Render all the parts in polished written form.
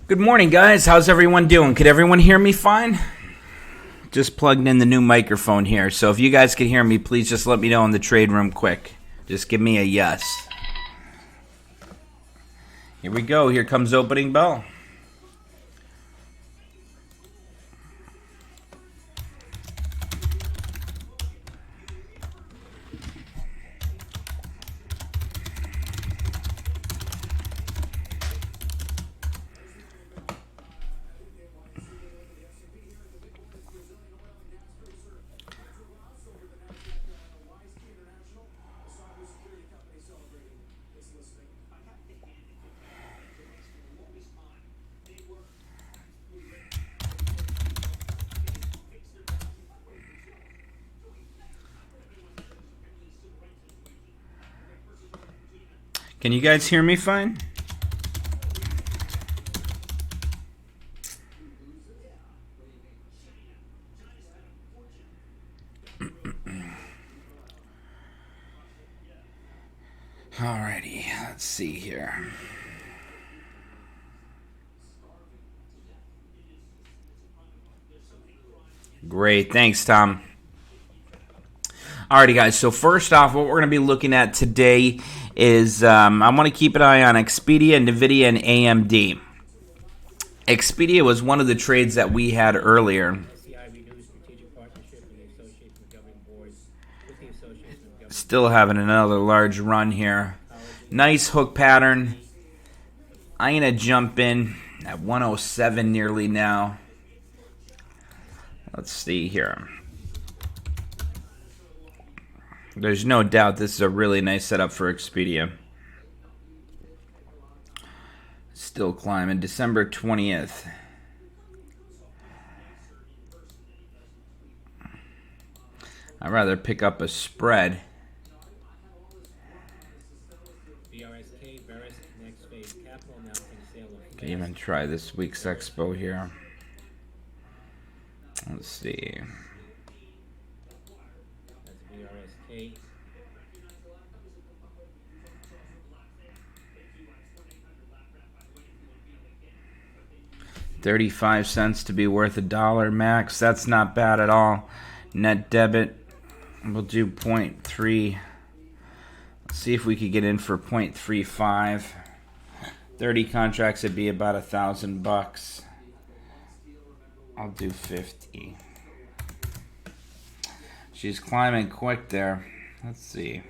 Good morning, guys. How's everyone doing? Could everyone hear me fine? Just plugged in the new microphone here. So if you guys can hear me, please just let me know in the trade room quick. Just give me a yes. Here we go. Here comes opening bell. Can you guys hear me fine? Alrighty, let's see here. Great, thanks, Tom. Alrighty, guys, so first off, what we're going to be looking at today is I want to keep an eye on EXPE, NVDA, and AMD. EXPE was one of the trades that we had earlier. Still having another large run here. Nice hook pattern. I'm going to jump in at 107 nearly now. Let's see here. There's no doubt this is a really nice setup for Expedia. Still climbing. December 20th. I'd rather pick up a spread. Can even try this week's expo here. Let's see. That's 35 cents to be worth $1 max. That's not bad at all. Net debit. We'll do 0.3. Let's see if we could get in for 0.35. 30 contracts would be about $1,000. I'll do 50. She's climbing quick there. Let's see.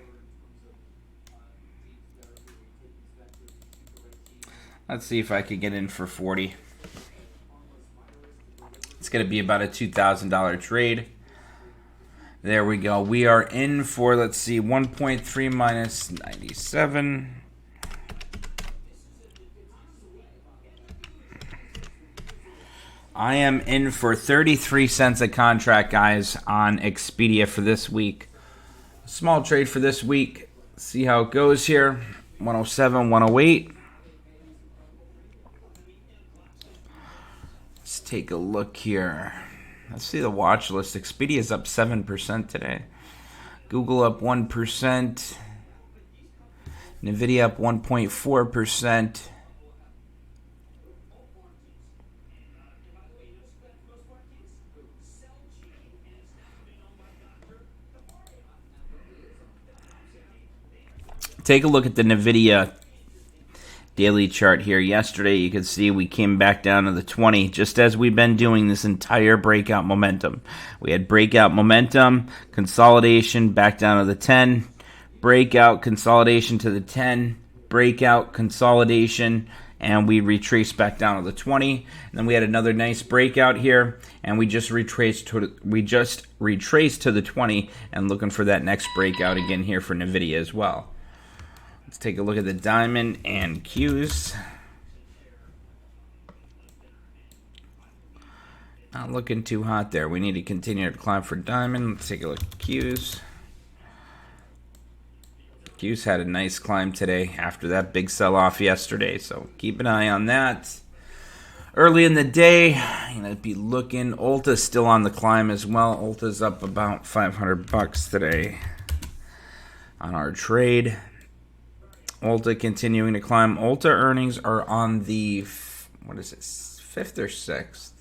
Let's see if I could get in for 40. It's going to be about a $2,000 trade. There we go. We are in for, let's see, 1.3 minus 97. I am in for 33 cents a contract, guys, on Expedia for this week. Small trade for this week. See how it goes here. 107, 108. Let's take a look here. Let's see the watch list. Expedia is up 7% today. Google up 1%. NVIDIA up 1.4%. Take a look at the NVIDIA daily chart here. Yesterday, you could see we came back down to the 20, just as we've been doing this entire breakout momentum. We had breakout momentum, consolidation, back down to the 10, breakout, consolidation to the 10, breakout, consolidation, and we retraced back down to the 20. And then we had another nice breakout here, and we just retraced to the 20, and looking for that next breakout again here for NVIDIA as well. Let's take a look at the diamond and Qs. Not looking too hot there. We need to continue to climb for diamond. Let's take a look at Qs. Qs had a nice climb today after that big sell-off yesterday, so keep an eye on that. Early in the day, I'm going to be looking. Ulta's still on the climb as well. Ulta's up about $500 today on our trade. Ulta continuing to climb. Ulta earnings are on the what is it, 5th or 6th?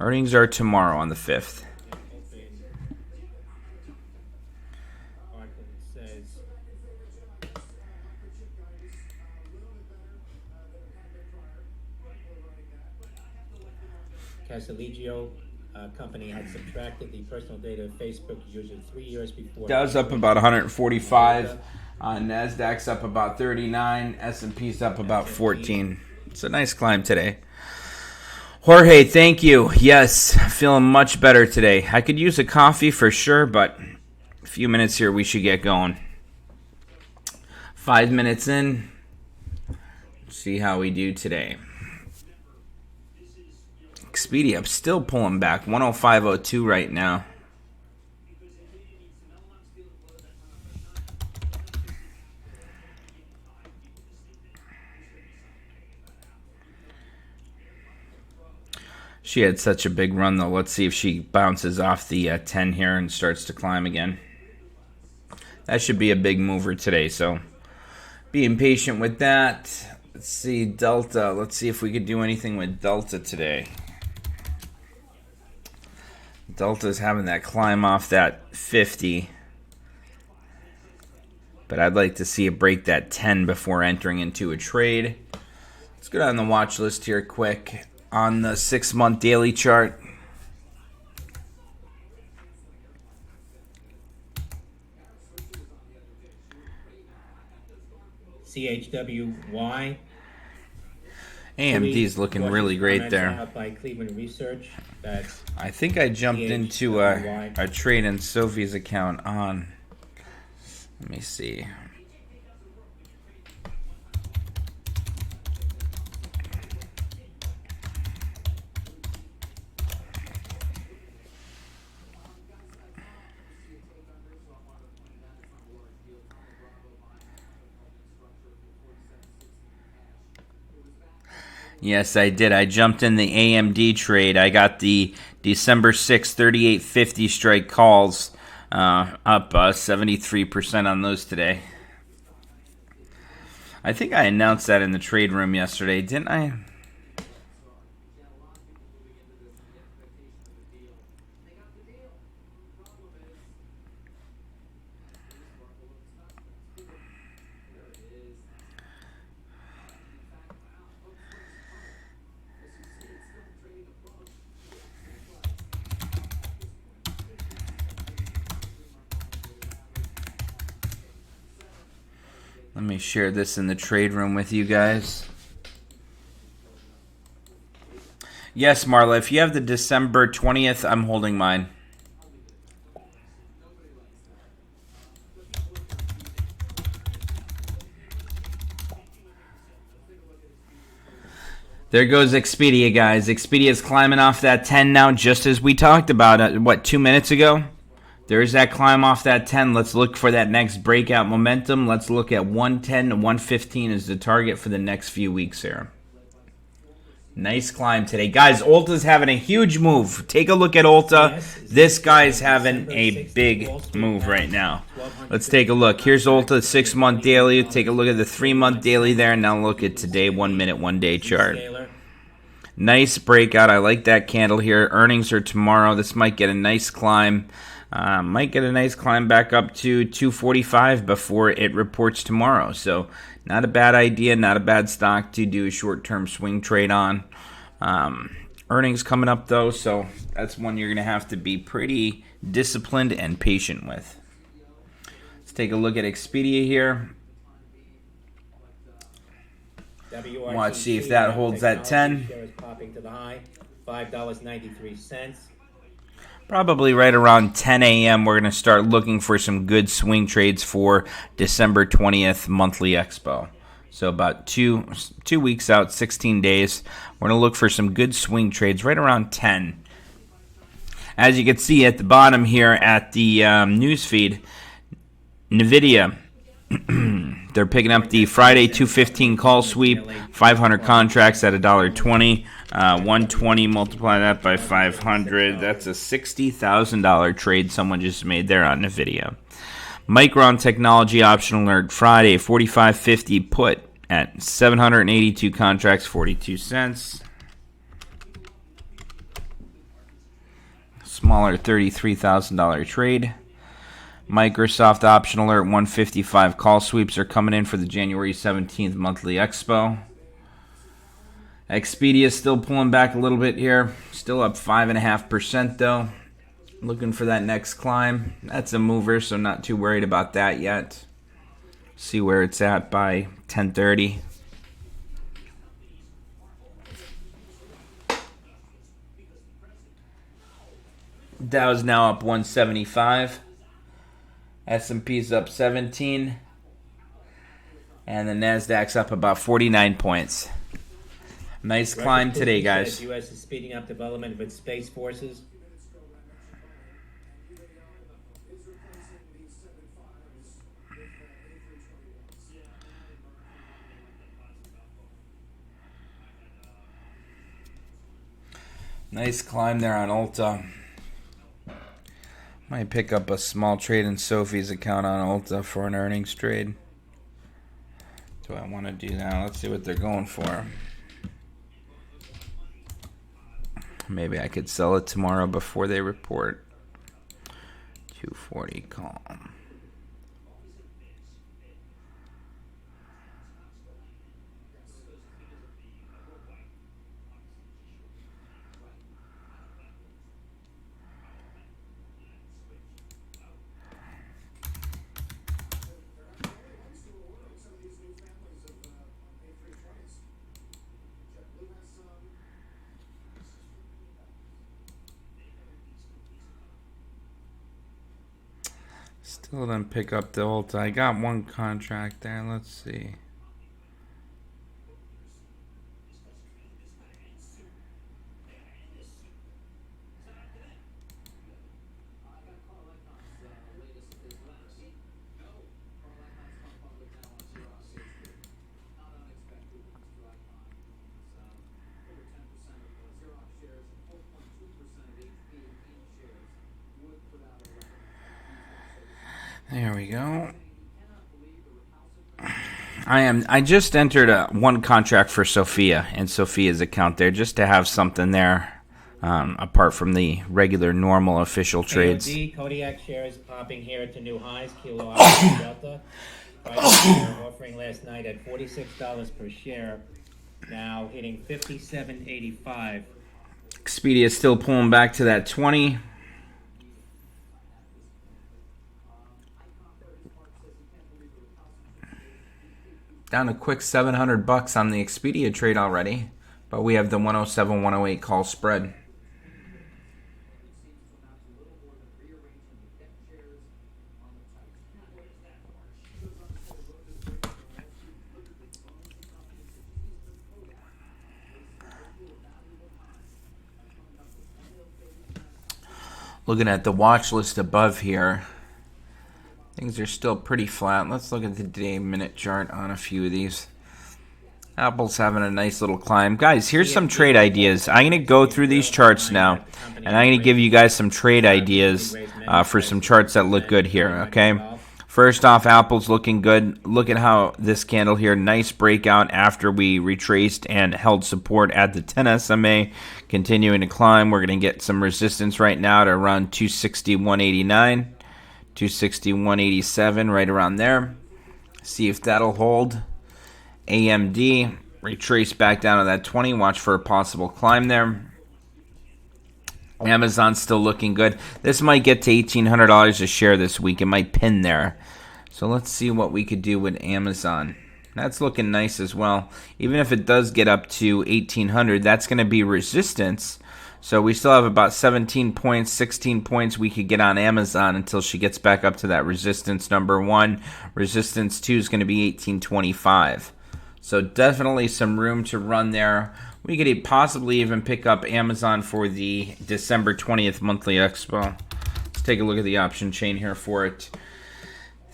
Earnings are tomorrow on the 5th. Casalegio company had subtracted the personal data of Facebook users 3 years before. Dow's up about 145. Nasdaq's up about 39. S&P's up about 14. It's a nice climb today. Jorge, thank you. Yes, feeling much better today. I could use a coffee for sure, but a few minutes here, we should get going. 5 minutes in. See how we do today. EXPE, I'm still pulling back. 105.02 right now. She had such a big run, though. Let's see if she bounces off the 10 here and starts to climb again. That should be a big mover today, so being patient with that. Let's see, Delta. Let's see if we could do anything with Delta today. Delta's having that climb off that 50. But I'd like to see it break that 10 before entering into a trade. Let's go down the watch list here quick. On the 6-month daily chart. CHWY. AMD's looking really great there. By Cleveland Research. I think I jumped into a trade in Sophie's account on. Let me see. Yes, I did. I jumped in the AMD trade. I got the December 6th 3850 strike calls up 73% on those today. I think I announced that in the trade room yesterday, didn't I? Let me share this in the trade room with you guys. Yes, Marla, if you have the December 20th, I'm holding mine. There goes Expedia, guys. Expedia is climbing off that 10 now, just as we talked about, what, 2 minutes ago? There's that climb off that 10. Let's look for that next breakout momentum. Let's look at 110 to 115 as the target for the next few weeks here. Nice climb today. Guys, Ulta's having a huge move. Take a look at Ulta. This guy's having a big move right now. Let's take a look. Here's Ulta 6-month daily. Take a look at the 3-month daily there. Now look at today, 1 minute, 1 day chart. Nice breakout. I like that candle here. Earnings are tomorrow. This might get a nice climb. Might get a nice climb back up to 245 before it reports tomorrow. So not a bad idea, not a bad stock to do a short-term swing trade on. Earnings coming up, though, so that's one you're going to have to be pretty disciplined and patient with. Let's take a look at Expedia here. Watch, see if that holds at 10. $5.93. Probably right around 10 a.m. we're going to start looking for some good swing trades for December 20th monthly expo. So about two weeks out, 16 days. We're going to look for some good swing trades right around 10. As you can see at the bottom here at the news feed, NVDA, they're picking up the Friday 215 call sweep, 500 contracts at $1.20. 120, multiply that by 500. That's a $60,000 trade someone just made there on NVIDIA. Micron Technology option alert Friday, 45.50 put at 782 contracts, 42 cents. Smaller $33,000 trade. Microsoft option alert 155 call sweeps are coming in for the January 17th monthly expo. EXPE is still pulling back a little bit here. Still up 5.5% though. Looking for that next climb. That's a mover, so not too worried about that yet. See where it's at by 10:30. Dow's now up 175. S&P's up 17. And the Nasdaq's up about 49 points. Nice climb today, guys. The U.S. is speeding up development of its space forces. Nice climb there on Ulta. Might pick up a small trade in Sophie's account on Ulta for an earnings trade. Do I want to do that? Let's see what they're going for. Maybe I could sell it tomorrow before they report. 240 call. Still didn't pick up the Ulta. I got one contract there. Let's see. There we go. I just entered one contract for Sophia and Sophia's account there just to have something there apart from the regular normal official trades. AMD, Kodiak shares popping here to new highs. Kilo option Delta. Price offering last night at $46 per share. Now hitting $57.85. Expedia is still pulling back to that 20. Down a quick $700 on the Expedia trade already, but we have the 107, 108 call spread. Looking at the watch list above here, things are still pretty flat. Let's look at the day-minute chart on a few of these. Apple's having a nice little climb. Guys, here's some trade ideas. I'm going to go through these charts now, and I'm going to give you guys some trade ideas for some charts that look good here, okay? First off, Apple's looking good. Look at how this candle here, nice breakout after we retraced and held support at the 10 SMA, continuing to climb. We're going to get some resistance right now to around 260.189. 261.87, right around there. See if that'll hold. AMD, retrace back down to that 20. Watch for a possible climb there. Amazon's still looking good. This might get to $1,800 a share this week. It might pin there. So let's see what we could do with Amazon. That's looking nice as well. Even if it does get up to 1,800, that's going to be resistance. So we still have about 17 points, 16 points we could get on Amazon until she gets back up to that resistance number 1. Resistance 2 is going to be 1825. So definitely some room to run there. We could possibly even pick up Amazon for the December 20th monthly expo. Let's take a look at the option chain here for it.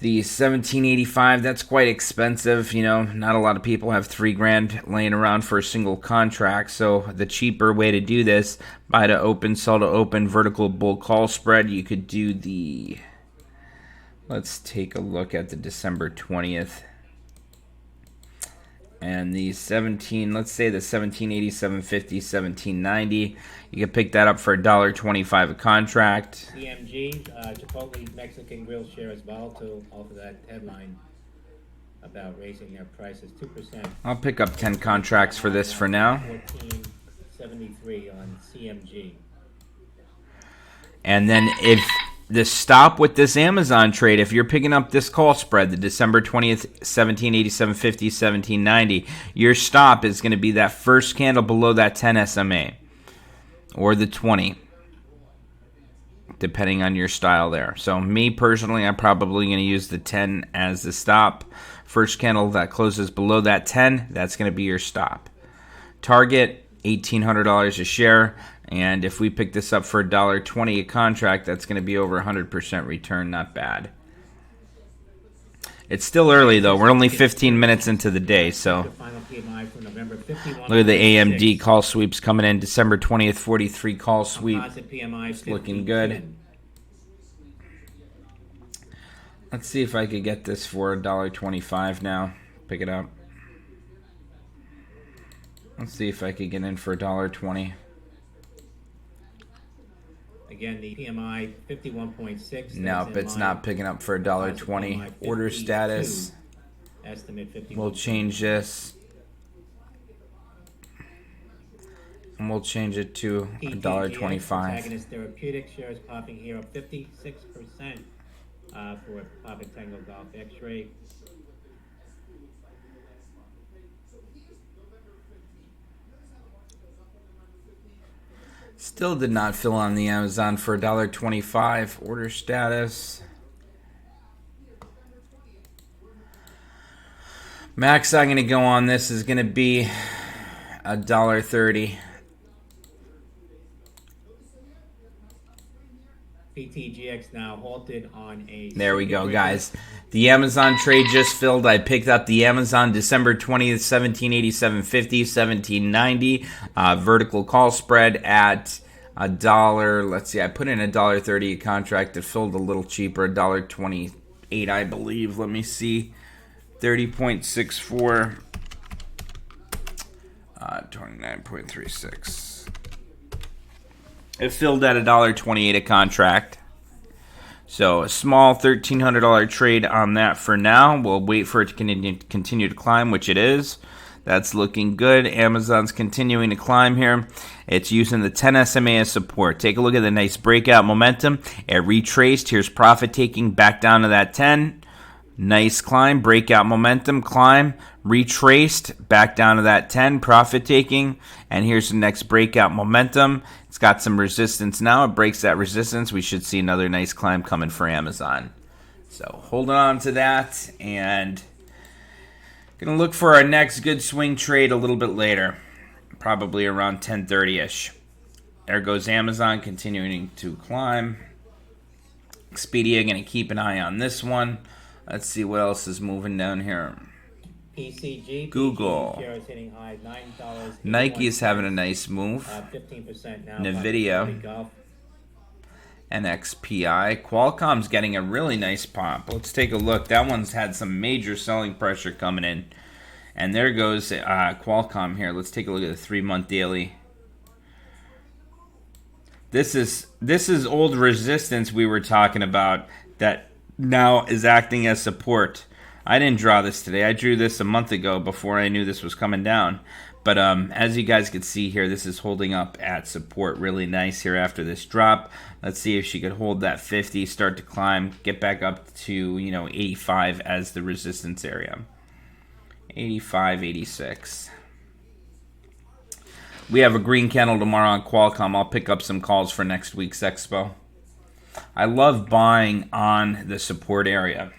The 1785, that's quite expensive. You know, not a lot of people have $3,000 laying around for a single contract. So the cheaper way to do this, buy to open, sell to open, vertical bull call spread. You could do the Let's take a look at the December 20th. And the 17, let's say the 1780, 750, 1790. You can pick that up for $1.25 a contract. CMG, Chipotle Mexican Grill share is volatile off of that headline about raising their prices 2%. I'll pick up 10 contracts for this for now. 1473 on CMG. And then if the stop with this Amazon trade, if you're picking up this call spread, the December 20th, 1780, 750, 1790, your stop is going to be that first candle below that 10 SMA or the 20, depending on your style there. So me personally, I'm probably going to use the 10 as the stop. First candle that closes below that 10, that's going to be your stop. Target, $1,800 a share. And if we pick this up for $1.20 a contract, that's going to be over 100% return. Not bad. It's still early, though. We're only 15 minutes into the day, so look at the AMD call sweeps coming in. December 20th, 43 call sweep. It's looking good. Let's see if I could get this for $1.25 now. Pick it up. Let's see if I could get in for $1.20. Again, the PMI 51.6. Nope, it's not picking up for $1.20. Order status. Estimate 51. We'll change this. And we'll change it to $1.25. Protagonist Therapeutics shares popping here up 56% for Papa Tango Golf X-Ray. Still did not fill on the Amazon for $1.25. Order status. Max I'm going to go on this is going to be $1.30. PTGX now halted on a... There we go, guys. The Amazon trade just filled. I picked up the Amazon December 20th, 1787.50, 1790 vertical call spread at $1. Let's see, I put in $1.30 a contract. It filled a little cheaper, $1.28, I believe. Let me see. 30.64. 29.36. It filled at $1.28 a contract. So a small $1,300 trade on that for now. We'll wait for it to continue to climb, which it is. That's looking good. Amazon's continuing to climb here. It's using the 10 SMA as support. Take a look at the nice breakout momentum. It retraced. Here's profit taking back down to that 10. Nice climb, breakout momentum, climb, retraced, back down to that 10, profit taking, and here's the next breakout momentum. It's got some resistance now. It breaks that resistance. We should see another nice climb coming for Amazon. So holding on to that, and going to look for our next good swing trade a little bit later, probably around 10:30ish. There goes Amazon continuing to climb. Expedia, going to keep an eye on this one. Let's see what else is moving down here. PCG, Google. shares hitting high $9. Nike is having a nice move. 15% now. NVDA and EXPE. Qualcomm's getting a really nice pop. Let's take a look. That one's had some major selling pressure coming in. And there goes Qualcomm here. Let's take a look at the 3-month daily. This is old resistance we were talking about that now is acting as support. I didn't draw this today. I drew this a month ago before I knew this was coming down. But as you guys can see here, this is holding up at support really nice here after this drop. Let's see if she could hold that 50, start to climb, get back up to 85 as the resistance area. 85, 86. We have a green candle tomorrow on Qualcomm. I'll pick up some calls for next week's expo. I love buying on the support area.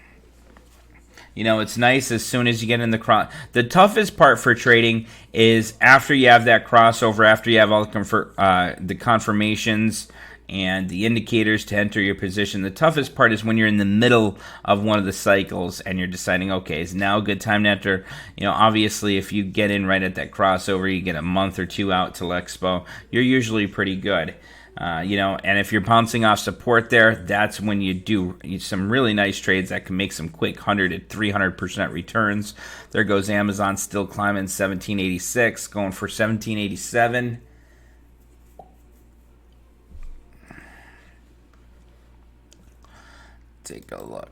It's nice as soon as you get in the cross. The toughest part for trading is after you have that crossover, after you have all the confirmations and the indicators to enter your position. The toughest part is when you're in the middle of one of the cycles and you're deciding, okay, is now a good time to enter? Obviously, if you get in right at that crossover, you get a month or two out till Expo, you're usually pretty good. And if you're bouncing off support there, that's when you do some really nice trades that can make some quick 100 to 300% returns. There goes Amazon, still climbing 1786, going for 1787. Take a look.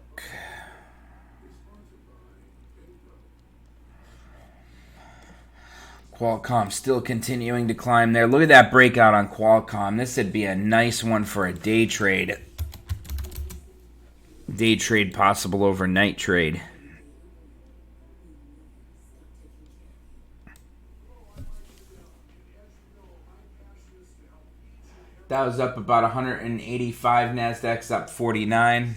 Qualcomm still continuing to climb there. Look at that breakout on Qualcomm. This would be a nice one for a day trade. Day trade, possible overnight trade. That was up about 185. Nasdaq's up 49.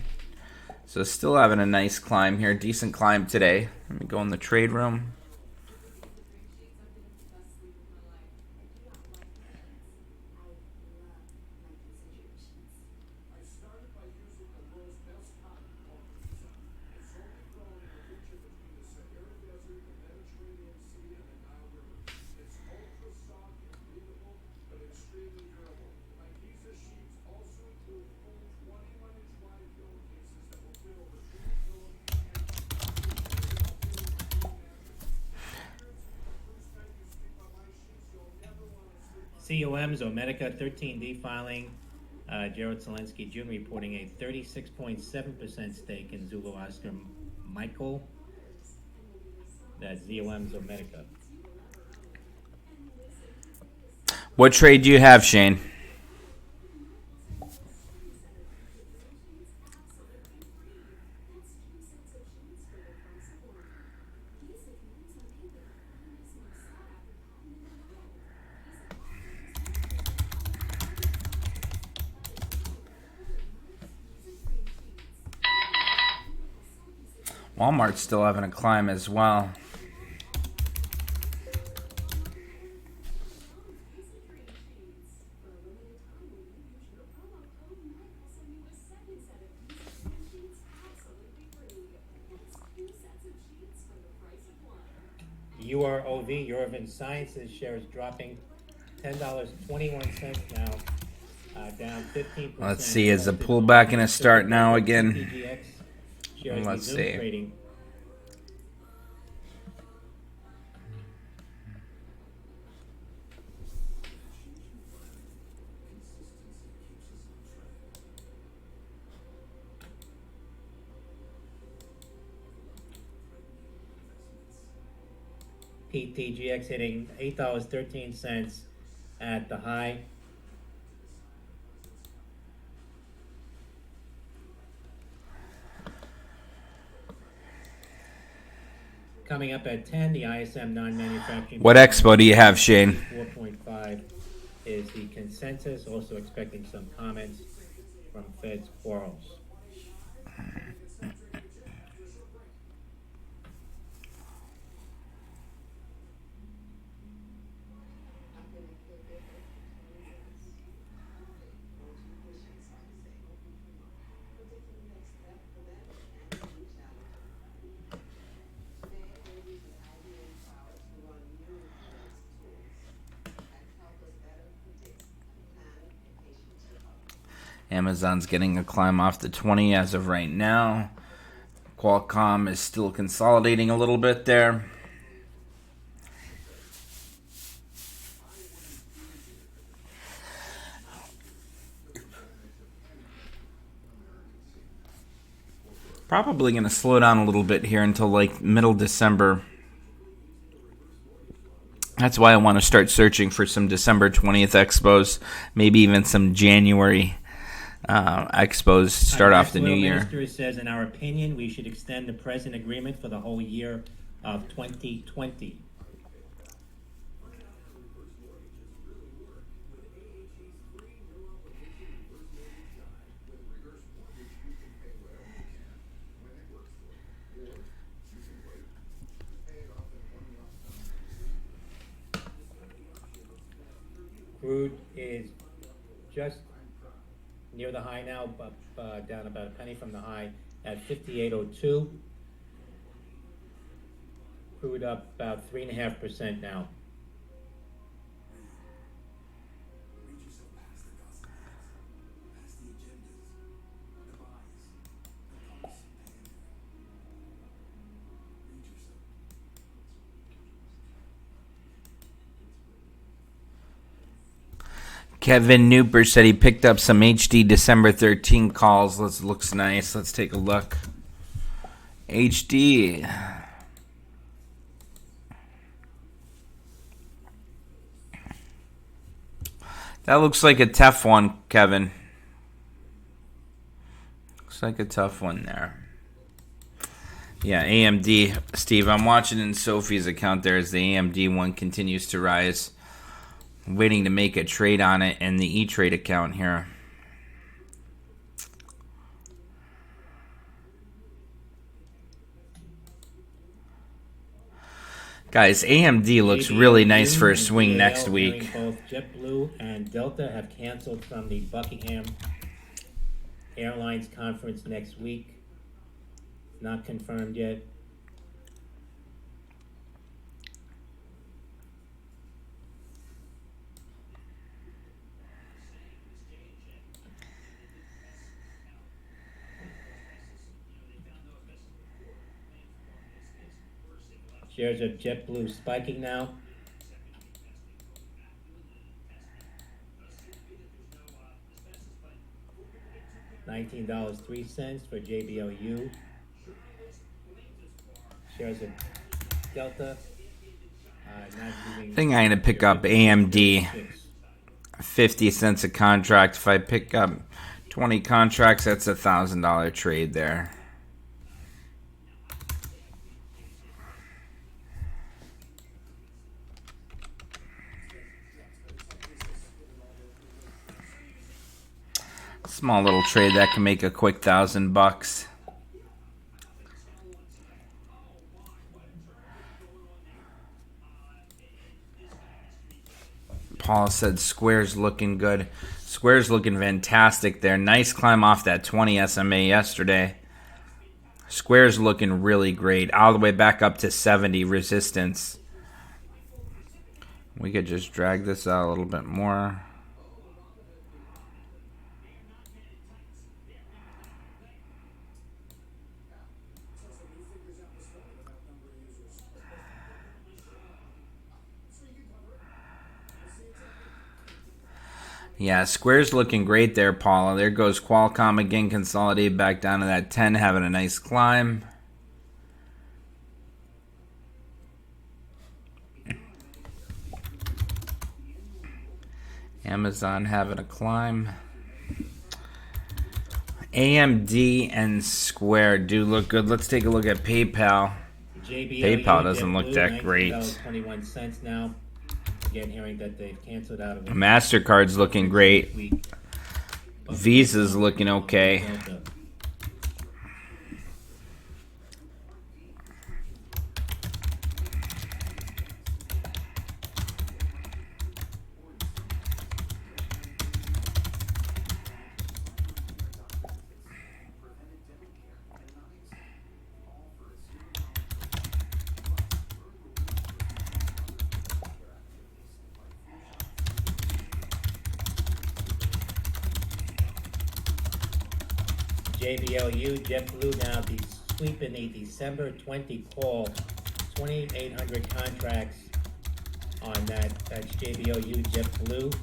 So still having a nice climb here. Decent climb today. Let me go in the trade room. COM's Omedica 13D filing. Jared Zelensky Jr. reporting a 36.7% stake in Zulu Oscar Michael. That's ZOM's Omedica. What trade do you have, Shane? Walmart's still having a climb as well. UROV, Eurovian Sciences shares dropping $10.21 now, down 15%. Let's see, is the pullback going to start now again? Let's see. Trading. PTGX hitting $8.13 at the high. Coming up at 10, the ISM non-manufacturing. What expo do you have, Shane? 4.5 is the consensus. Also expecting some comments from Fed's Quarles. Amazon's getting a climb off the 20 as of right now. Qualcomm is still consolidating a little bit there. Probably going to slow down a little bit here until like middle December. That's why I want to start searching for some December 20th expos, maybe even some January expos to start off the new year. The minister says, in our opinion, we should extend the present agreement for the whole year of 2020. Crude is just near the high now, but down about a penny from the high at 58.02. Crude up about 3.5% now. Kevin Nooper said he picked up some HD December 13 calls. Looks nice. Let's take a look. HD. That looks like a tough one, Kevin. Looks like a tough one there. Yeah, AMD. Steve, I'm watching in Sophie's account there as the AMD one continues to rise. I'm waiting to make a trade on it in the E-Trade account here. Guys, AMD looks really nice for a swing next week. Both JetBlue and Delta have canceled from the Buckingham Airlines conference next week. Not confirmed yet. Shares of JetBlue spiking now. $19.03 for JBLU. Shares of Delta. I think I'm going to pick up AMD. 50 cents a contract. If I pick up 20 contracts, that's $1,000 trade there. Small little trade that can make a quick $1,000. Paul said Square's looking good. Square's looking fantastic there. Nice climb off that 20 SMA yesterday. Square's looking really great. All the way back up to 70 resistance. We could just drag this out a little bit more. Yeah, Square's looking great there, Paula. There goes Qualcomm again, consolidated back down to that 10, having a nice climb. Amazon having a climb. AMD and Square do look good. Let's take a look at PayPal. PayPal doesn't look that great. $19.21 now. Again, hearing that they've canceled out of it. MasterCard's looking great. Visa's looking okay. JBLU, JetBlue now sweeping the December 20 call, 2,800 contracts on that. That's JBLU, JetBlue.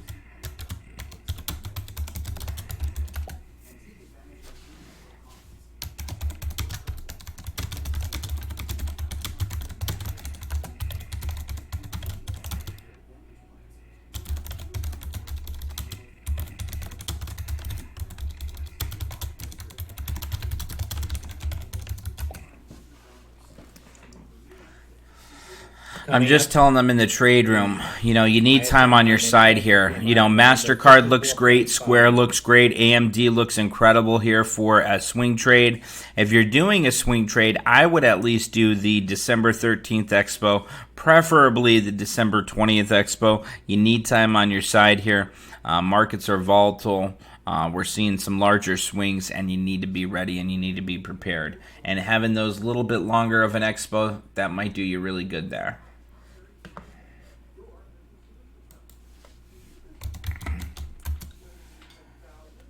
I'm just telling them in the trade room, you know, you need time on your side here. You know, MasterCard looks great. Square looks great. AMD looks incredible here for a swing trade. If you're doing a swing trade, I would at least do the December 13th Expo, preferably the December 20th Expo. You need time on your side here. Markets are volatile. We're seeing some larger swings, and you need to be ready and you need to be prepared. And having those little bit longer of an expo, that might do you really good there.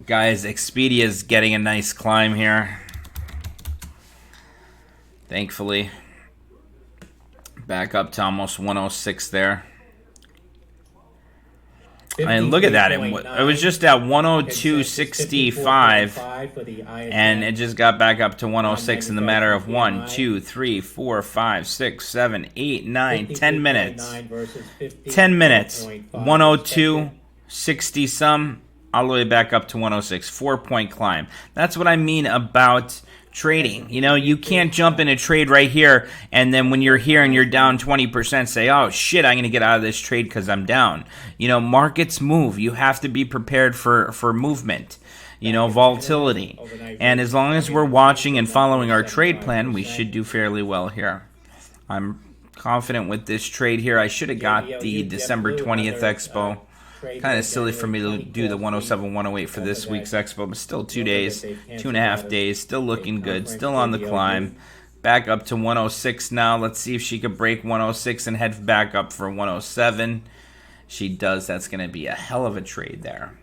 Guys, EXPE is getting a nice climb here. Thankfully. Back up to almost 106 there. And look at that. It 53.9. was just at Consensus 102.65. 54.5 for the ISM. And it just got back up to 106 in the matter of 1, 2, 3, 4, 5, 6, 7, 8, 9, 10 minutes. 10 minutes. 102, 60 some, all the way back up to 106. 4-point climb. That's what I mean about trading. You know, you can't jump in a trade right here and then when you're here and you're down 20% say, oh shit, I'm going to get out of this trade because I'm down. You know, markets move. You have to be prepared for movement, you know, volatility. And as long as we're watching and following our trade plan, we should do fairly well here. I'm confident with this trade here. I should have got the December 20th Expo. Kind of silly for me to do the 107, 108 for this week's Expo, but still 2 days, 2.5 days, still looking good, still on the climb. Back up to 106 now. Let's see if she could break 106 and head back up for 107. She does. That's going to be a hell of a trade there.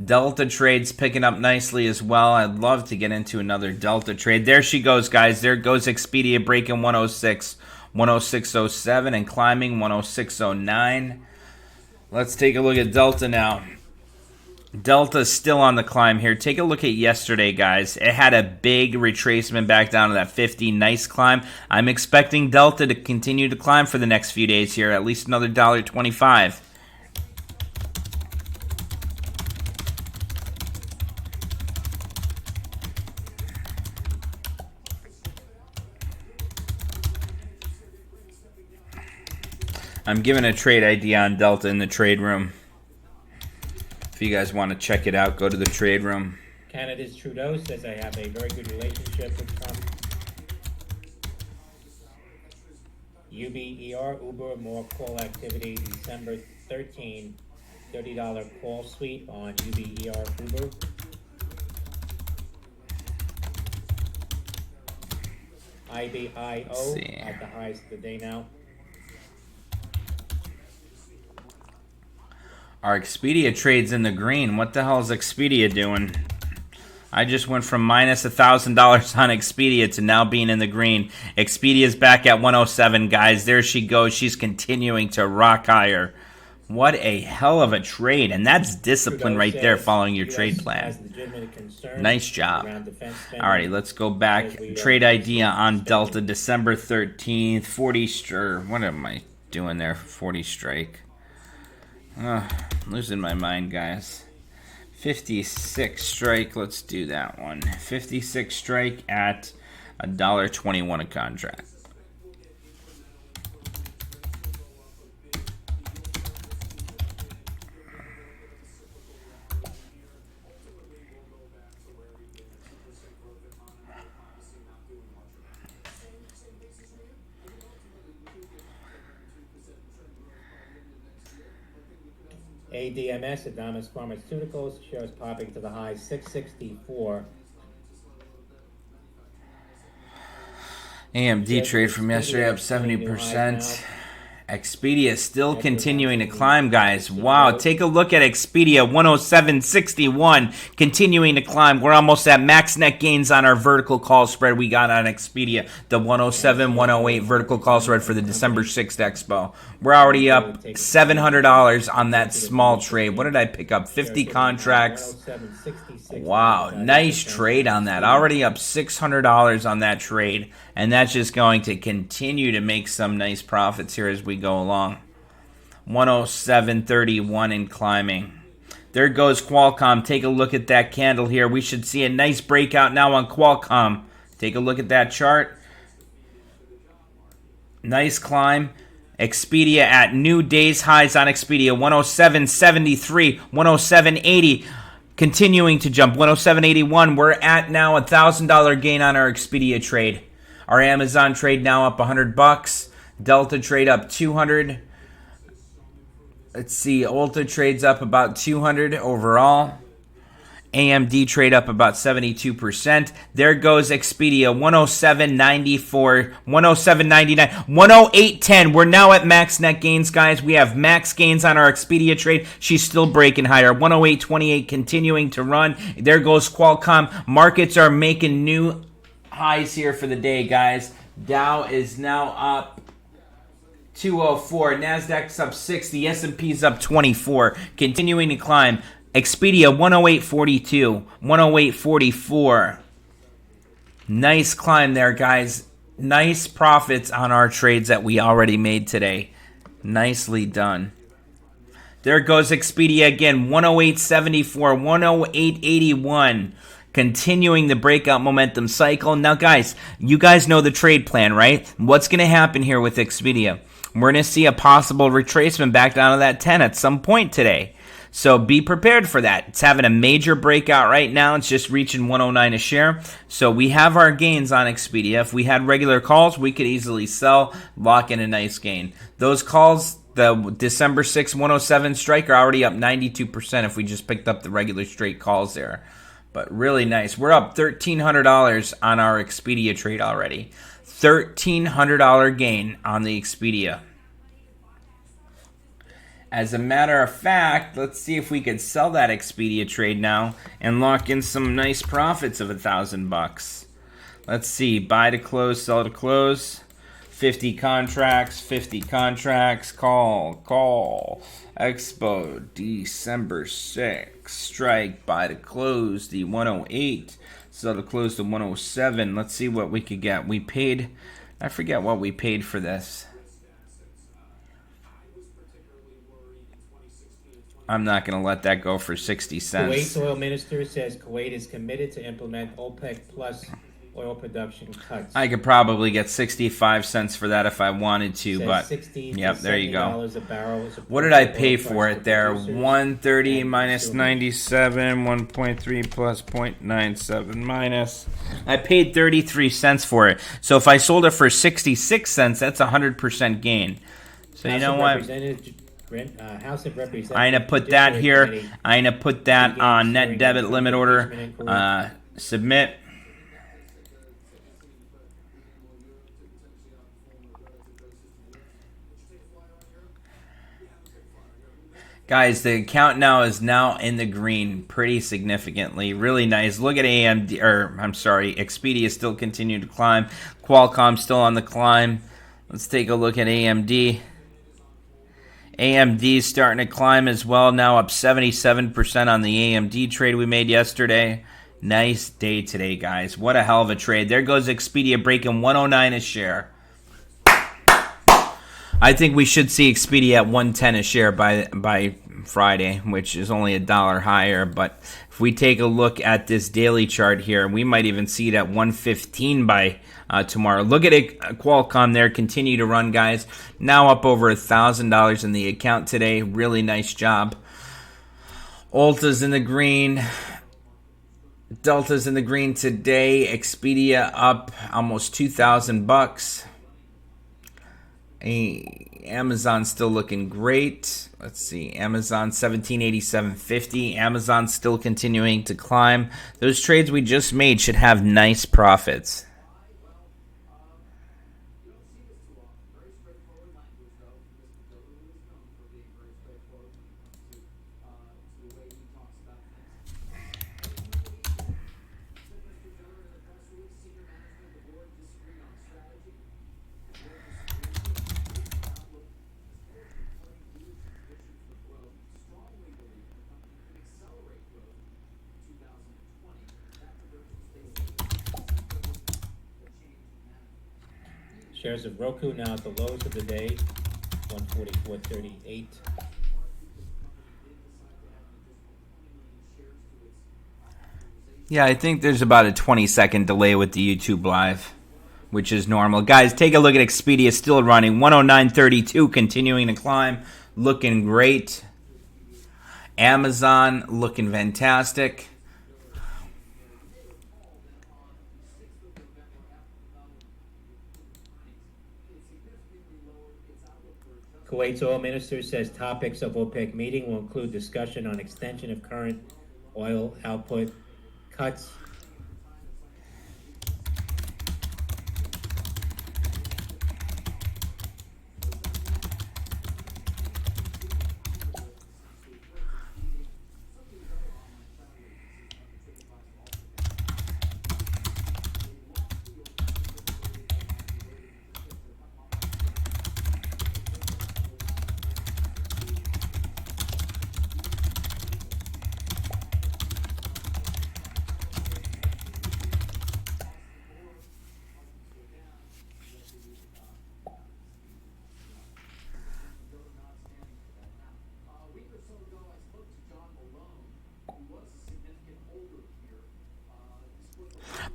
Delta trade's picking up nicely as well. I'd love to get into another Delta trade. There she goes, guys. There goes Expedia breaking 106, 106.07 and climbing 106.09. Let's take a look at Delta now. Delta's still on the climb here. Take a look at yesterday, guys. It had a big retracement back down to that 50. Nice climb. I'm expecting Delta to continue to climb for the next few days here. At least another $1.25. I'm giving a trade idea on Delta in the trade room. If you guys want to check it out, go to the trade room. Canada's Trudeau says I have a very good relationship with Trump. UBER, Uber, more call activity, December 13, $30 call sweep on UBER Uber. IBIO at the highest of the day now. Our Expedia trade's in the green. What the hell is Expedia doing? I just went from minus $1,000 on Expedia to now being in the green. Expedia's back at 107, guys. There she goes. She's continuing to rock higher. What a hell of a trade. And that's discipline right there following your trade plan. Nice job. Alrighty, let's go back. Trade idea on Delta, December 13th. 40 strike. What am I doing there? 40 strike. Losing my mind, guys. 56 strike. Let's do that one. 56 strike at $1.21 a contract. ADMS, Adamas Pharmaceuticals, shares popping to the high 664. AMD trade from yesterday up 70%. Expedia still continuing to climb, guys. Wow, take a look at Expedia, 107.61, continuing to climb. We're almost at max net gains on our vertical call spread we got on Expedia, the 107, 108 vertical call spread for the December 6th Expo. We're already up $700 on that small trade. What did I pick up? 50 contracts. Wow, nice trade on that. Already up $600 on that trade. And that's just going to continue to make some nice profits here as we go along. 107.31 and climbing. There goes Qualcomm. Take a look at that candle here. We should see a nice breakout now on Qualcomm. Take a look at that chart. Nice climb. Expedia at new day's highs on Expedia. 107.73, 107.80. Continuing to jump. 107.81. We're at now $1,000 gain on our Expedia trade. Our Amazon trade now up $100. Delta trade up 200. Let's see. Ulta trades up about 200 overall. AMD trade up about 72%. There goes Expedia, 107.94, 107.99, 108.10. We're now at max net gains, guys. We have max gains on our Expedia trade. She's still breaking higher. 108.28 continuing to run. There goes Qualcomm. Markets are making new highs here for the day, guys. Dow is now up 204. Nasdaq's up 6. The S&P's up 24. Continuing to climb. Expedia 108.42. 108.44. Nice climb there, guys. Nice profits on our trades that we already made today. Nicely done. There goes Expedia again. 108.74. 108.81. Continuing the breakout momentum cycle. Now, guys, you guys know the trade plan, right? What's going to happen here with Expedia? We're going to see a possible retracement back down to that 10 at some point today. So be prepared for that. It's having a major breakout right now. It's just reaching 109 a share. So we have our gains on Expedia. If we had regular calls, we could easily sell, lock in a nice gain. Those calls, the December 6, 107 strike, are already up 92% if we just picked up the regular straight calls there. But really nice. We're up $1,300 on our Expedia trade already. $1,300 gain on the Expedia. As a matter of fact, let's see if we could sell that Expedia trade now and lock in some nice profits of $1,000. Let's see. Buy to close, sell to close. 50 contracts, call. Expo, December 6. Strike, buy to close, the 108. Sell to close, the 107. Let's see what we could get. We paid, I forget what we paid for this. I'm not going to let that go for 60 cents. Kuwait's oil minister says Kuwait is committed to implement OPEC plus oil production cuts. I could probably get 65 cents for that if I wanted to, Says but 60 to yep, there you go. $70 a barrel. What did I pay for it there? 130 minus 97, 1.3 plus 0.97 minus. I paid 33 cents for it. So if I sold it for 66 cents, that's a 100% gain. So you know what? House of Representatives. I'm going to put that here. I'm going to put that on net debit limit order. Submit. Guys, the account now is in the green pretty significantly. Really nice. Look at AMD, Expedia is still continuing to climb. Qualcomm still on the climb. Let's take a look at AMD. AMD is starting to climb as well, now up 77% on the AMD trade we made yesterday. Nice day today, guys. What a hell of a trade. There goes Expedia breaking 109 a share. I think we should see Expedia at 110 a share by Friday, which is only $1 higher. But if we take a look at this daily chart here, we might even see it at 115 by tomorrow. Look at it, Qualcomm there, continue to run, guys. Now up over $1,000 in the account today. Really nice job. Ulta's in the green. Delta's in the green today. Expedia up almost $2,000. Amazon still looking great. Let's see. Amazon 1787.50. Amazon still continuing to climb. Those trades we just made should have nice profits. Shares of Roku now at the lows of the day, 144.38. Yeah, I think there's about a 20-second delay with the YouTube Live, which is normal. Guys, take a look at Expedia, still running. 109.32, continuing to climb. Looking great. Amazon looking fantastic. Kuwait's oil minister says topics of OPEC meeting will include discussion on extension of current oil output cuts.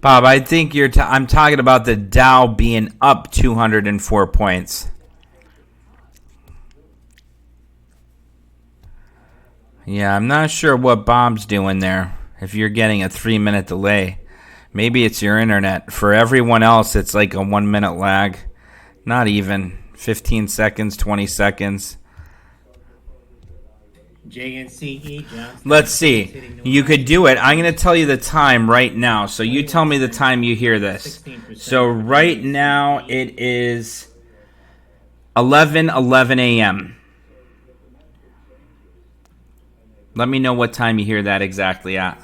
Bob, I think I'm talking about the Dow being up 204 points. Yeah, I'm not sure what Bob's doing there. If you're getting a 3-minute delay, maybe it's your internet. For everyone else, it's like a 1-minute lag. Not even 15 seconds, 20 seconds. JNCE, Johnson. Let's see. You could do it. I'm going to tell you the time right now. So you tell me the time you hear this. So right now it is 11:11 a.m. Let me know what time you hear that exactly at.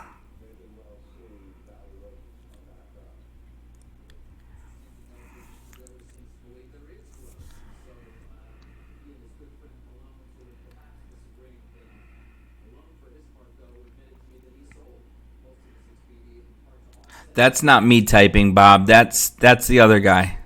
That's not me typing, Bob. That's the other guy.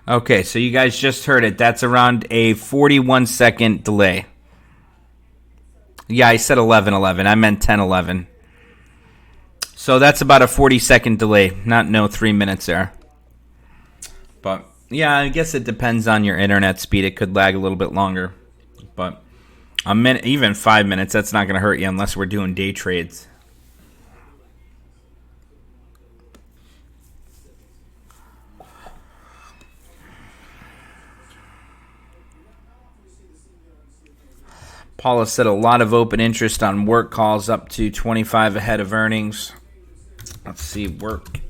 Okay, so you guys just heard it. That's around a 41-second delay. Yeah, I said 11:11. I meant 10:11. So that's about a 40-second delay. No 3 minutes there. But yeah, I guess it depends on your internet speed. It could lag a little bit longer. But a minute, even 5 minutes, that's not going to hurt you unless we're doing day trades. Paula said a lot of open interest on work calls up to 25 ahead of earnings. Let's see, work.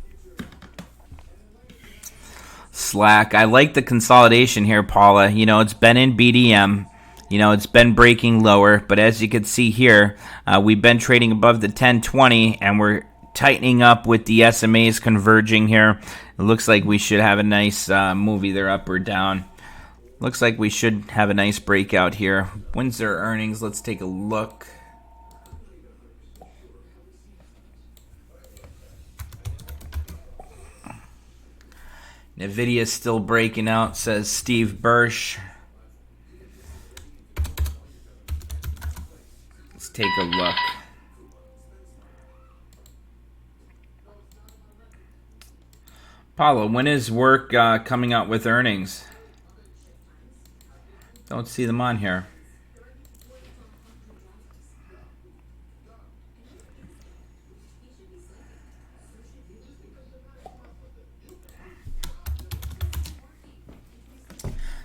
Slack. I like the consolidation here, Paula. You know, it's been in BDM. You know, it's been breaking lower. But as you can see here, we've been trading above the 1020, and we're tightening up with the SMAs converging here. It looks like we should have a nice move either up or down. Looks like we should have a nice breakout here. When's their earnings? Let's take a look. NVIDIA is still breaking out, says Steve Birch. Let's take a look. Paulo, when is work coming out with earnings? Don't see them on here.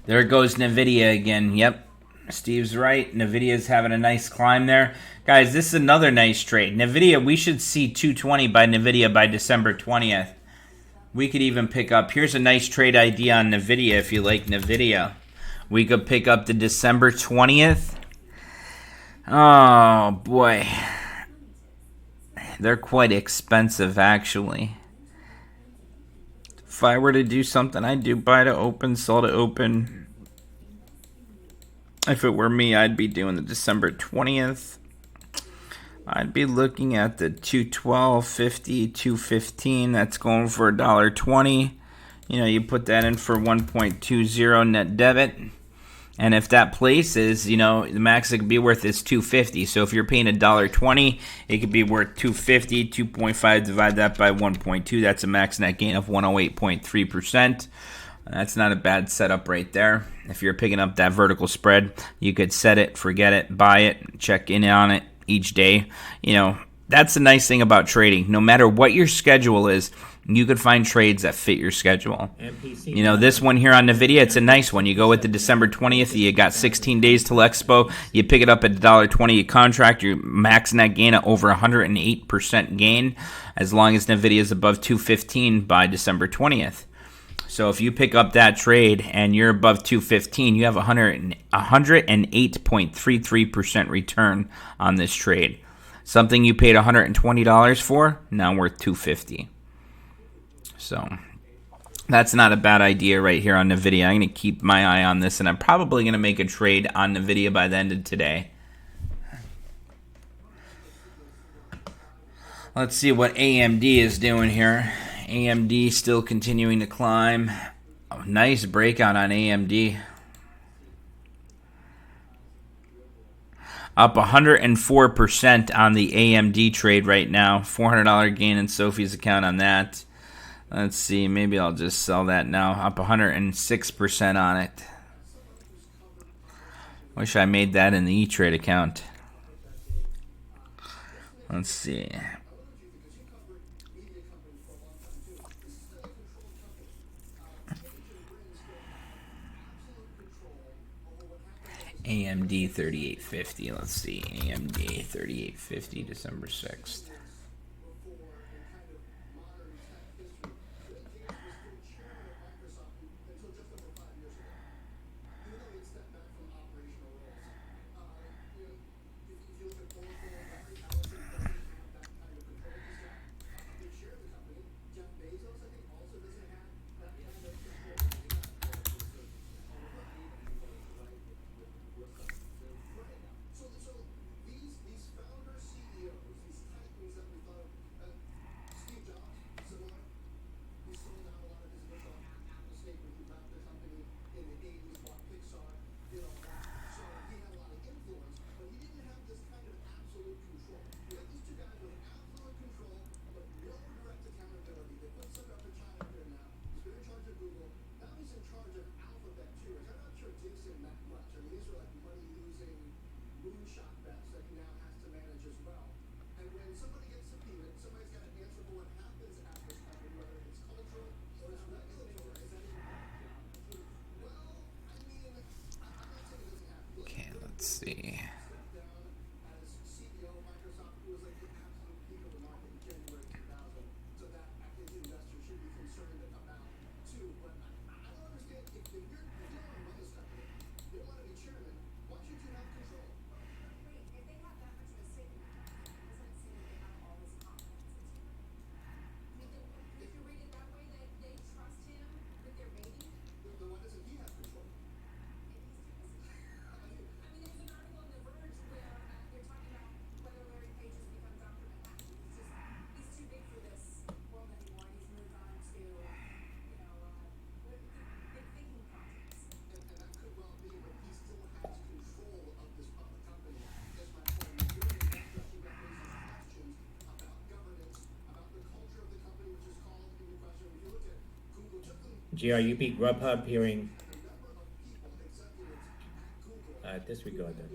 There goes NVIDIA again. Yep, Steve's right. NVIDIA's having a nice climb there. Guys, this is another nice trade. NVIDIA, we should see 220 by NVIDIA by December 20th. We could even pick up, here's a nice trade idea on NVIDIA if you like NVIDIA. We could pick up the December 20th. Oh, boy. They're quite expensive, actually. If I were to do something, I'd do buy to open, sell to open. If it were me, I'd be doing the December 20th. I'd be looking at the 212.50, 215. That's going for $1.20. You know, you put that in for 1.20 net debit. And if that places, you know, the max it could be worth is $2.50. So if you're paying $1.20, it could be worth $2.50. 2.5 divide that by 1.2. That's a max net gain of 108.3%. That's not a bad setup right there. If you're picking up that vertical spread, you could set it, forget it, buy it, check in on it each day. You know, that's the nice thing about trading. No matter what your schedule is, you could find trades that fit your schedule. You know, this one here on NVIDIA, it's a nice one. You go with the December 20th, you got 16 days till Expo, you pick it up at $1.20 a contract, your max net gain at over 108% gain, as long as NVIDIA is above 215 by December 20th. So if you pick up that trade and you're above 215, you have 108.33% return on this trade. Something you paid $120 for, now worth $250. So that's not a bad idea right here on NVIDIA. I'm going to keep my eye on this, and I'm probably going to make a trade on NVIDIA by the end of today. Let's see what AMD is doing here. AMD still continuing to climb. Oh, nice breakout on AMD. Up 104% on the AMD trade right now. $400 gain in Sophie's account on that. Let's see, maybe I'll just sell that now. Up 106% on it. Wish I made that in the E-Trade account. Let's see. AMD 3850. Let's see. AMD 3850, December 6th. Let's see. GR, you beat Grubhub hearing. Disregard that.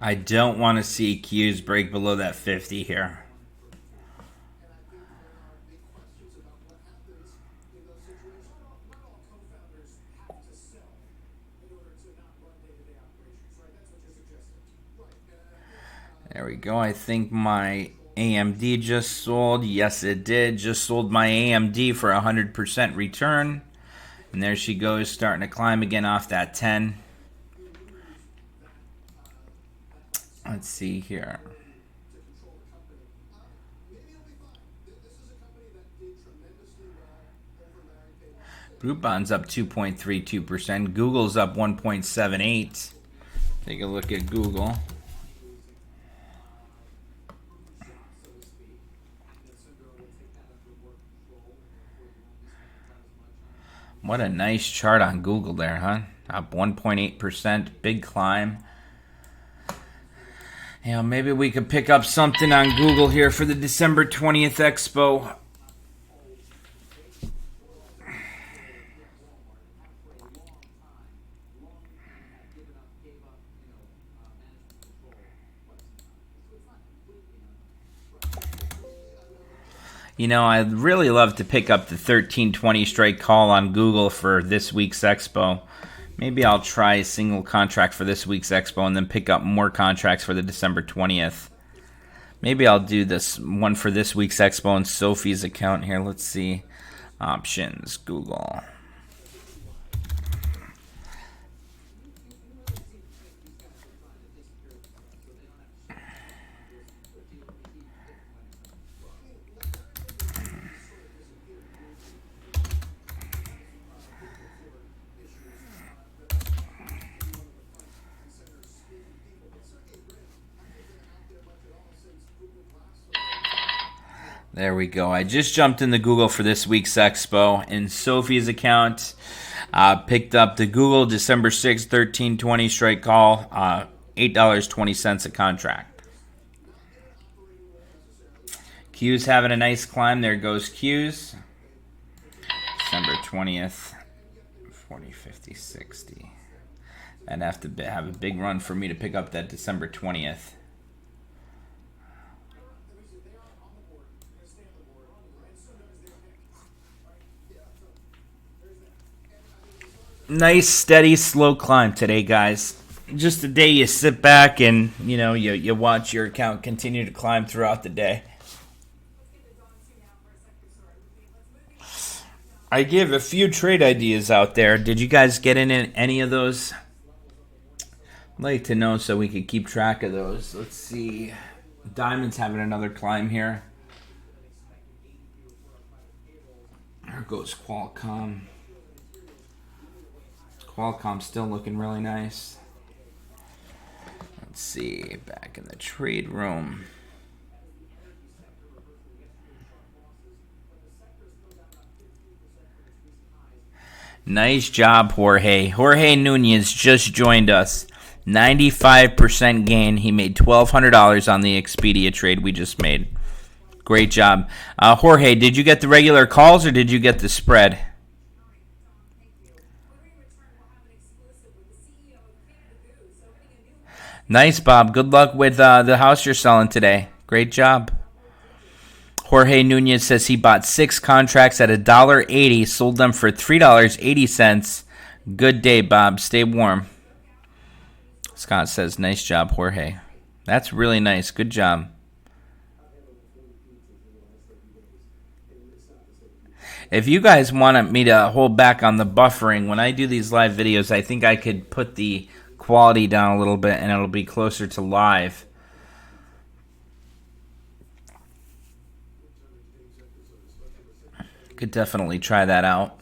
I don't want to see Qs break below that 50 here. There we go. I think my AMD just sold. Yes, it did. Just sold my AMD for 100% return. And there she goes, starting to climb again off that 10. Let's see here. Groupon's up 2.32%. Google's up 1.78%. Take a look at Google. What a nice chart on Google there, huh? Up 1.8%. Big climb. You know, maybe we could pick up something on Google here for the December 20th Expo. You know, I'd really love to pick up the 1320 strike call on Google for this week's Expo. Maybe I'll try a single contract for this week's Expo and then pick up more contracts for the December 20th. Maybe I'll do this one for this week's Expo in Sophie's account here. Let's see. Options, Google. There we go. I just jumped into Google for this week's Expo, and Sophie's account picked up the Google December 6th, 1320 strike call, $8.20 a contract. Q's having a nice climb. There goes Q's. December 20th, 40, 50, 60. I'd have to have a big run for me to pick up that December 20th. Nice, steady, slow climb today, guys. Just a day you sit back and, you watch your account continue to climb throughout the day. I give a few trade ideas out there. Did you guys get in any of those? I'd like to know so we could keep track of those. Let's see. Diamond's having another climb here. There goes Qualcomm. Qualcomm's still looking really nice. Let's see, back in the trade room. Nice job, Jorge. Jorge Nunez just joined us. 95% gain. He made $1,200 on the Expedia trade we just made. Great job. Jorge, did you get the regular calls or did you get the spread? Nice, Bob. Good luck with the house you're selling today. Great job. Jorge Nunez says he bought 6 contracts at $1.80, sold them for $3.80. Good day, Bob. Stay warm. Scott says, nice job, Jorge. That's really nice. Good job. If you guys wanted me to hold back on the buffering, when I do these live videos, I think I could put the quality down a little bit and it'll be closer to live. Could definitely try that out.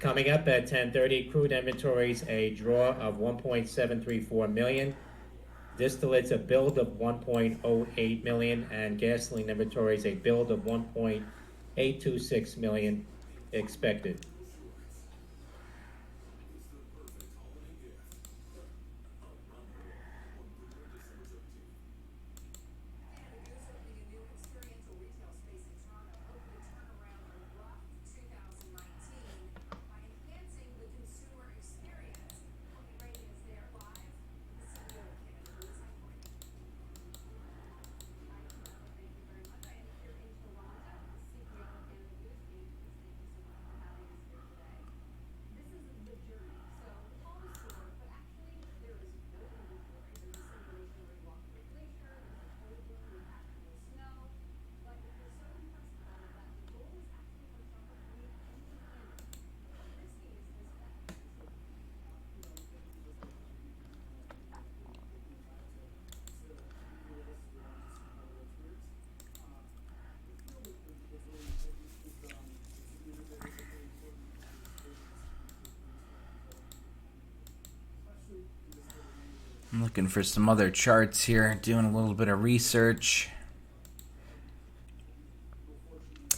Coming up at 10:30, crude inventories, a draw of 1.734 million. Distillates a build of 1.08 million, and gasoline inventories a build of 1.826 million expected. I'm looking for some other charts here, doing a little bit of research.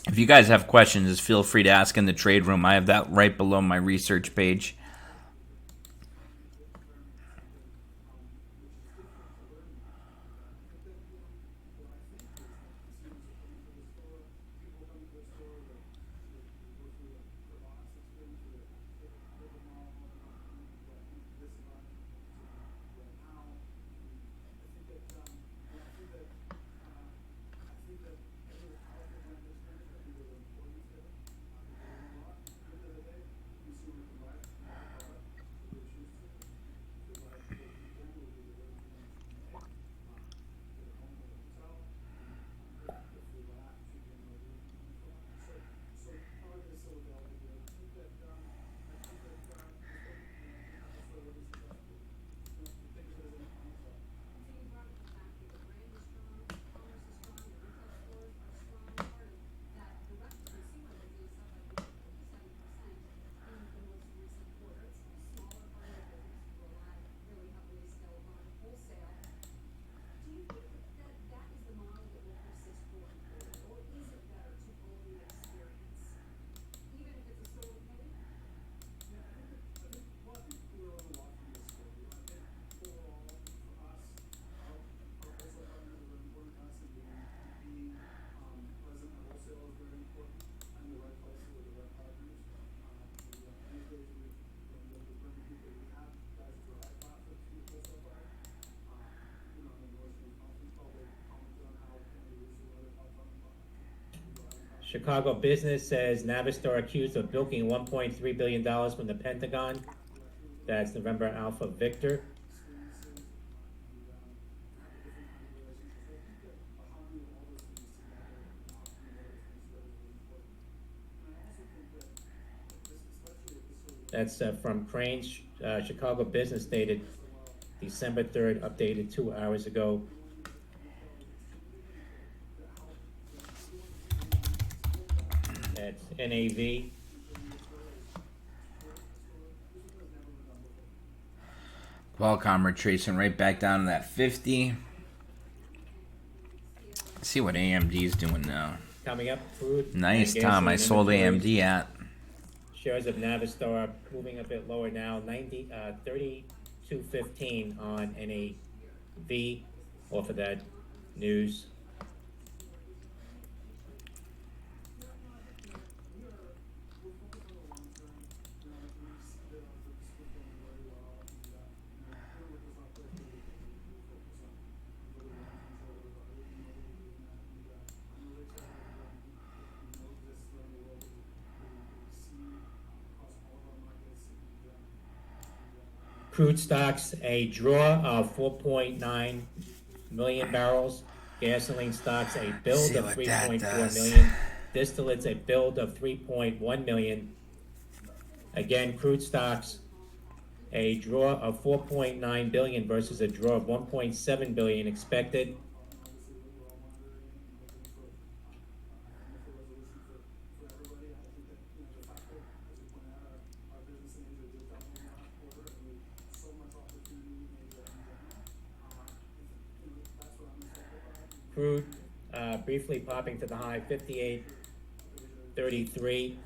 If you guys have questions, just feel free to ask in the trade room. I have that right below my research page. Chicago Business says Navistar accused of bilking $1.3 billion from the Pentagon. That's November Alpha Victor. That's from Crane's Chicago Business, dated December 3rd, updated 2 hours ago. That's NAV. Qualcomm retracing right back down to that 50. Let's see what AMD is doing now. Coming up, crude. Nice, Tom. I sold AMD at. Shares of Navistar moving a bit lower now, 32.15 on NAV off of that news. Crude stocks a draw of 4.9 million barrels. Gasoline stocks a build of 3.4 million. Distillates a build of 3.1 million. Again, crude stocks a draw of 4.9 billion versus a draw of 1.7 billion expected. Crude briefly popping to the high 58.33.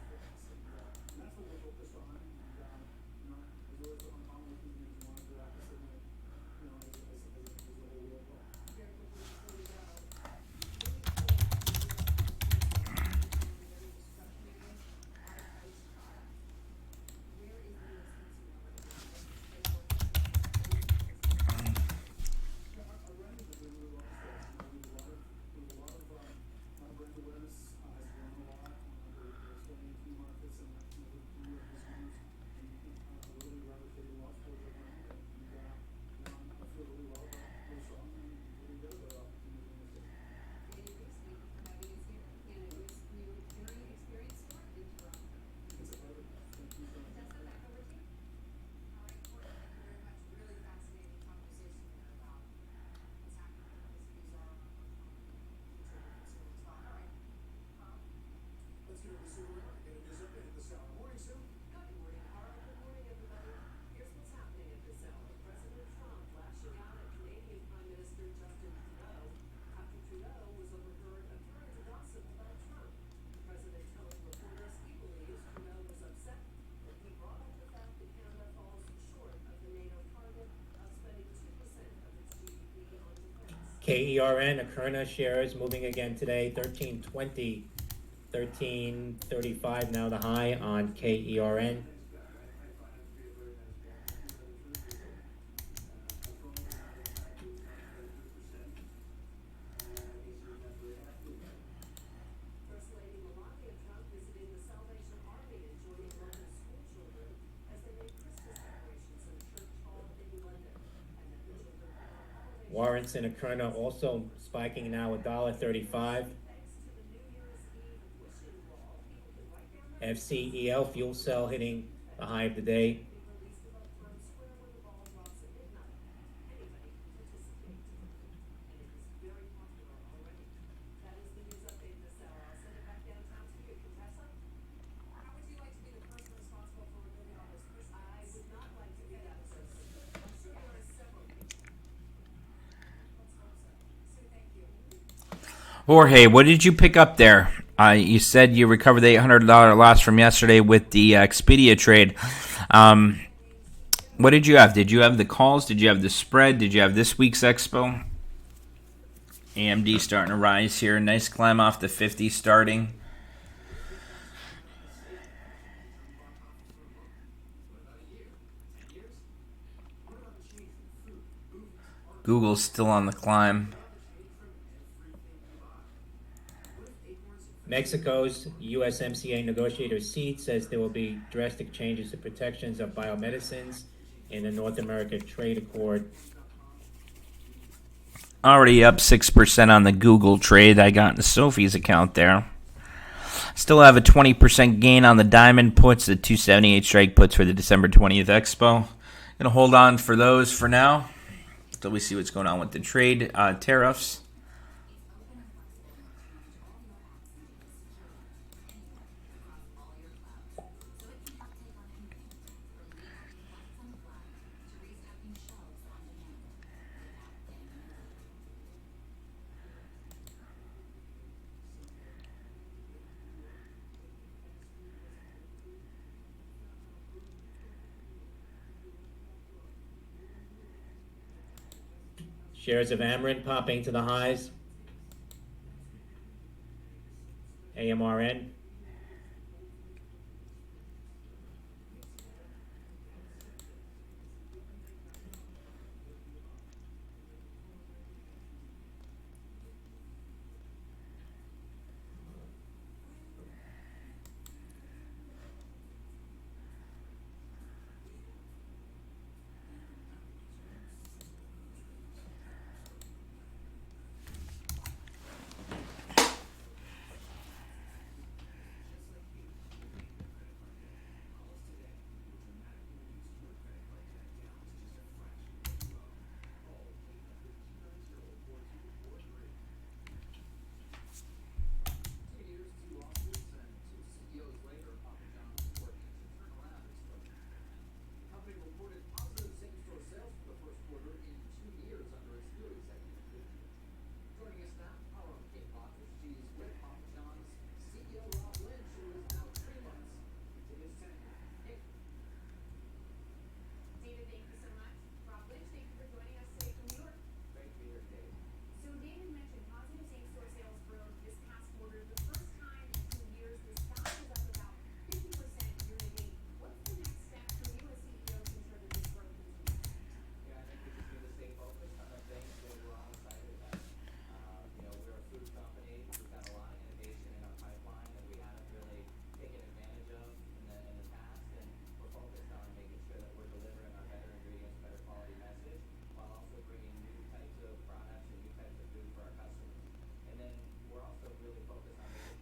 KERN, Akerna shares moving again today, 13.20, 13.35 now the high on KERN. Warrants in Akerna also spiking now $1.35. FCEL fuel cell hitting the high of the day. Jorge, what did you pick up there? You said you recovered the $800 loss from yesterday with the Expedia trade. What did you have? Did you have the calls? Did you have the spread? Did you have this week's expo? AMD starting to rise here. Nice climb off the 50 starting. Google's still on the climb. Mexico's USMCA negotiator seat says there will be drastic changes to protections of biomedicines in the North America Trade Accord. Already up 6% on the Google trade I got in Sophie's account there. Still have a 20% gain on the diamond puts, the 278 strike puts for the December 20th expo. Gonna hold on for those for now until we see what's going on with the trade tariffs. Shares of Amarin popping to the highs. AMRN.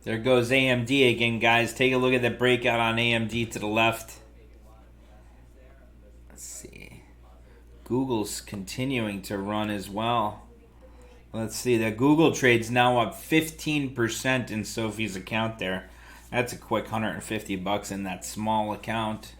There goes AMD again, guys. Take a look at the breakout on AMD to the left. Let's see. Google's continuing to run as well. Let's see. The Google trade's now up 15% in Sophie's account there. That's a quick $150 in that small account.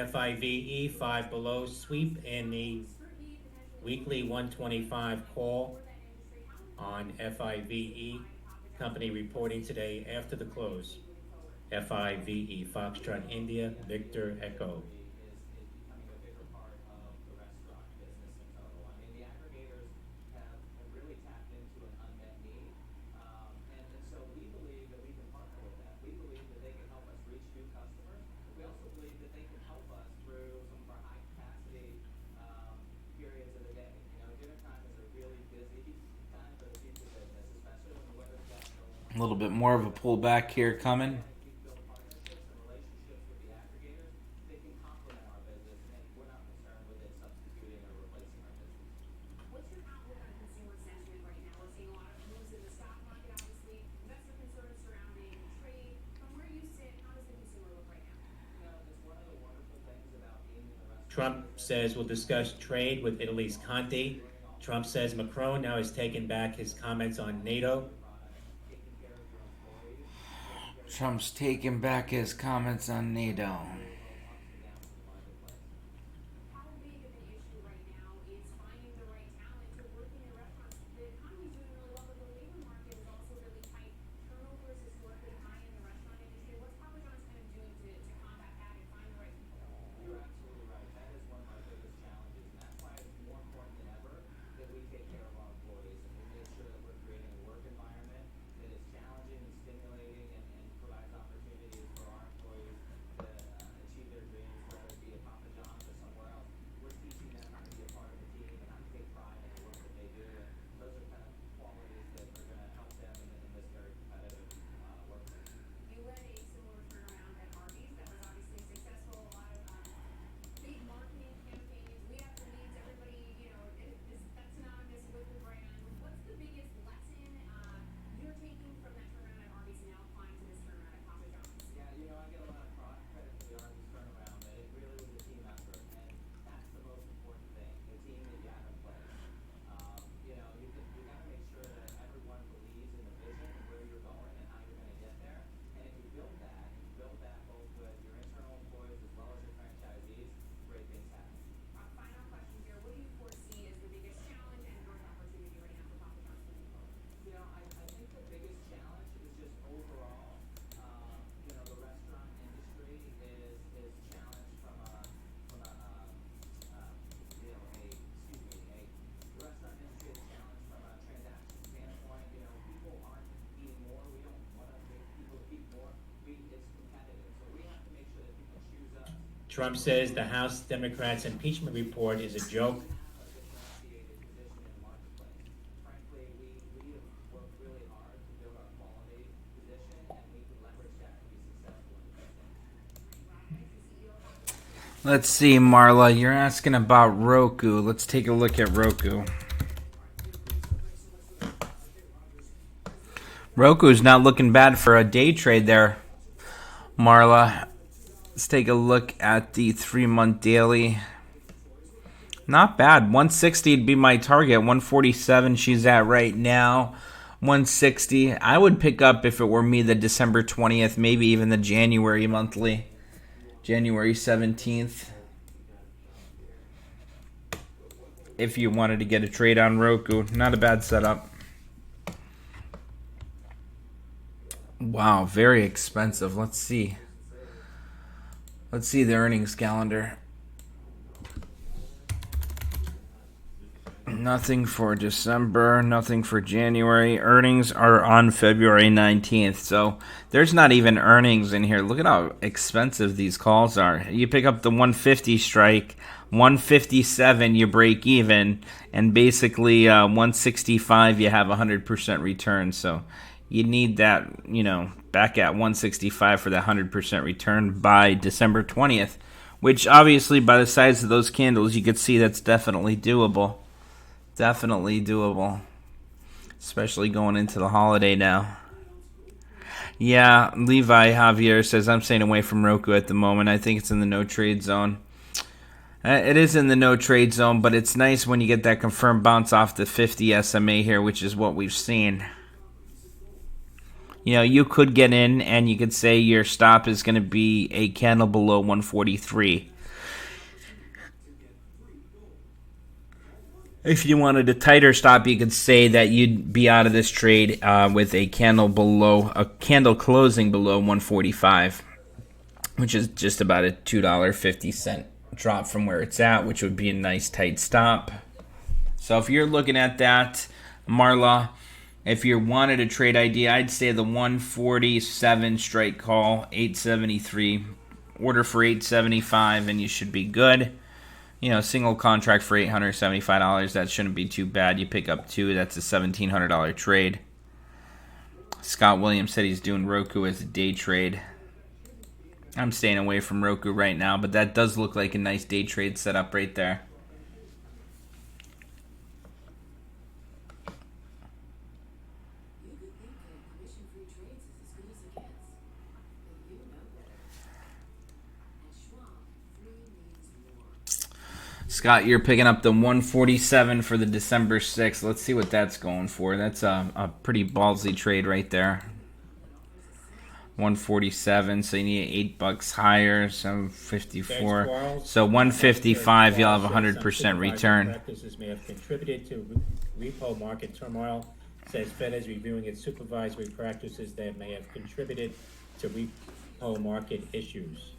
FIVE 5 below sweep in the weekly 125 call on FIVE. Company reporting today after the close. FIVE, Foxtrot India, Victor Echo. A little bit more of a pullback here coming. Trump says we'll discuss trade with Italy's Conte. Trump says Macron now has taken back his comments on NATO. Trump's taking back his comments on NATO. Trump says the House Democrats' impeachment report is a joke. Let's see, Marla, you're asking about Roku. Let's take a look at Roku. Roku's not looking bad for a day trade there, Marla. Let's take a look at the 3-month daily. Not bad. 160 would be my target. 147 she's at right now. 160. I would pick up, if it were me, the December 20th, maybe even the January monthly. January 17th. If you wanted to get a trade on Roku. Not a bad setup. Wow, very expensive. Let's see. Let's see the earnings calendar. Nothing for December, nothing for January. Earnings are on February 19th, so there's not even earnings in here. Look at how expensive these calls are. You pick up the 150 strike, 157 you break even, and basically 165 you have 100% return. So you need that, back at 165 for that 100% return by December 20th, which obviously by the size of those candles you could see that's definitely doable. Definitely doable, especially going into the holiday now. Yeah, Levi Javier says, I'm staying away from Roku at the moment. I think it's in the no trade zone. It is in the no trade zone, but it's nice when you get that confirmed bounce off the 50 SMA here, which is what we've seen. You could get in and you could say your stop is going to be a candle below 143. If you wanted a tighter stop, you could say that you'd be out of this trade with a candle closing below 145, which is just about a $2.50 drop from where it's at, which would be a nice tight stop. So if you're looking at that, Marla, if you wanted a trade idea, I'd say the 147 strike call, 873, order for 875, and you should be good. Single contract for $875, that shouldn't be too bad. You pick up two, that's a $1,700 trade. Scott Williams said he's doing Roku as a day trade. I'm staying away from Roku right now, but that does look like a nice day trade setup right there. Scott, you're picking up the 147 for the December 6th. Let's see what that's going for. That's a pretty ballsy trade right there. 147, so you need $8 higher, so 54. So 155, you'll have 100% return. Practices may have contributed to repo market turmoil. Says Fed is reviewing its supervisory practices that may have contributed to repo market issues.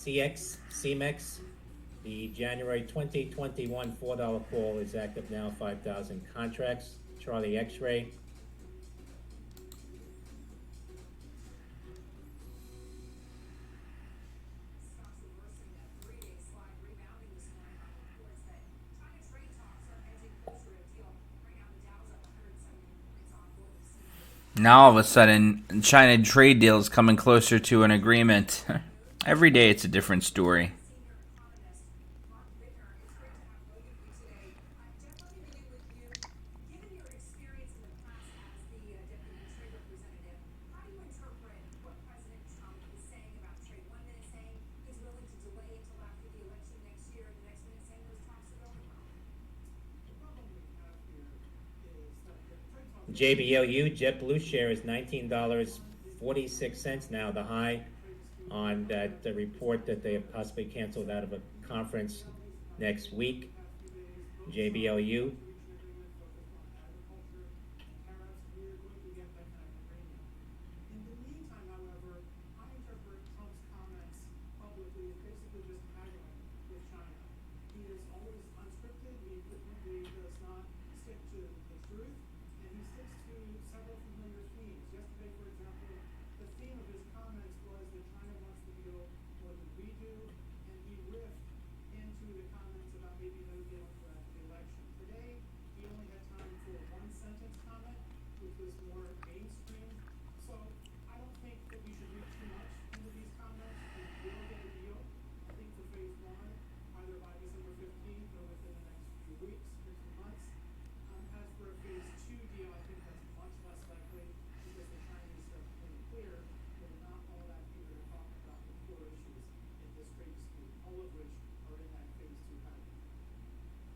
CMEX, the January 2021 $4 call is active now, 5,000 contracts. Charlie X-Ray. Now all of a sudden, China trade deals coming closer to an agreement. Every day it's a different story. JBLU, JetBlue share is $19.46 now, the high on that report that they have possibly canceled out of a conference next week. JBLU. several familiar themes. Yesterday, for example, the theme of his comments was that China wants the deal more than we do, and he riffed into the comments about maybe no deal until after the election. Today, he only had time for a one-sentence comment, which was more mainstream. So I don't think that we should read too much into these comments. We will get a deal, I think, for phase one, either by December 15th or within the next few weeks or few months. As for a phase two deal, I think that's much less likely because the Chinese have made clear they're not all that eager to talk about the core issues in this trade dispute, all of which are in that phase two category.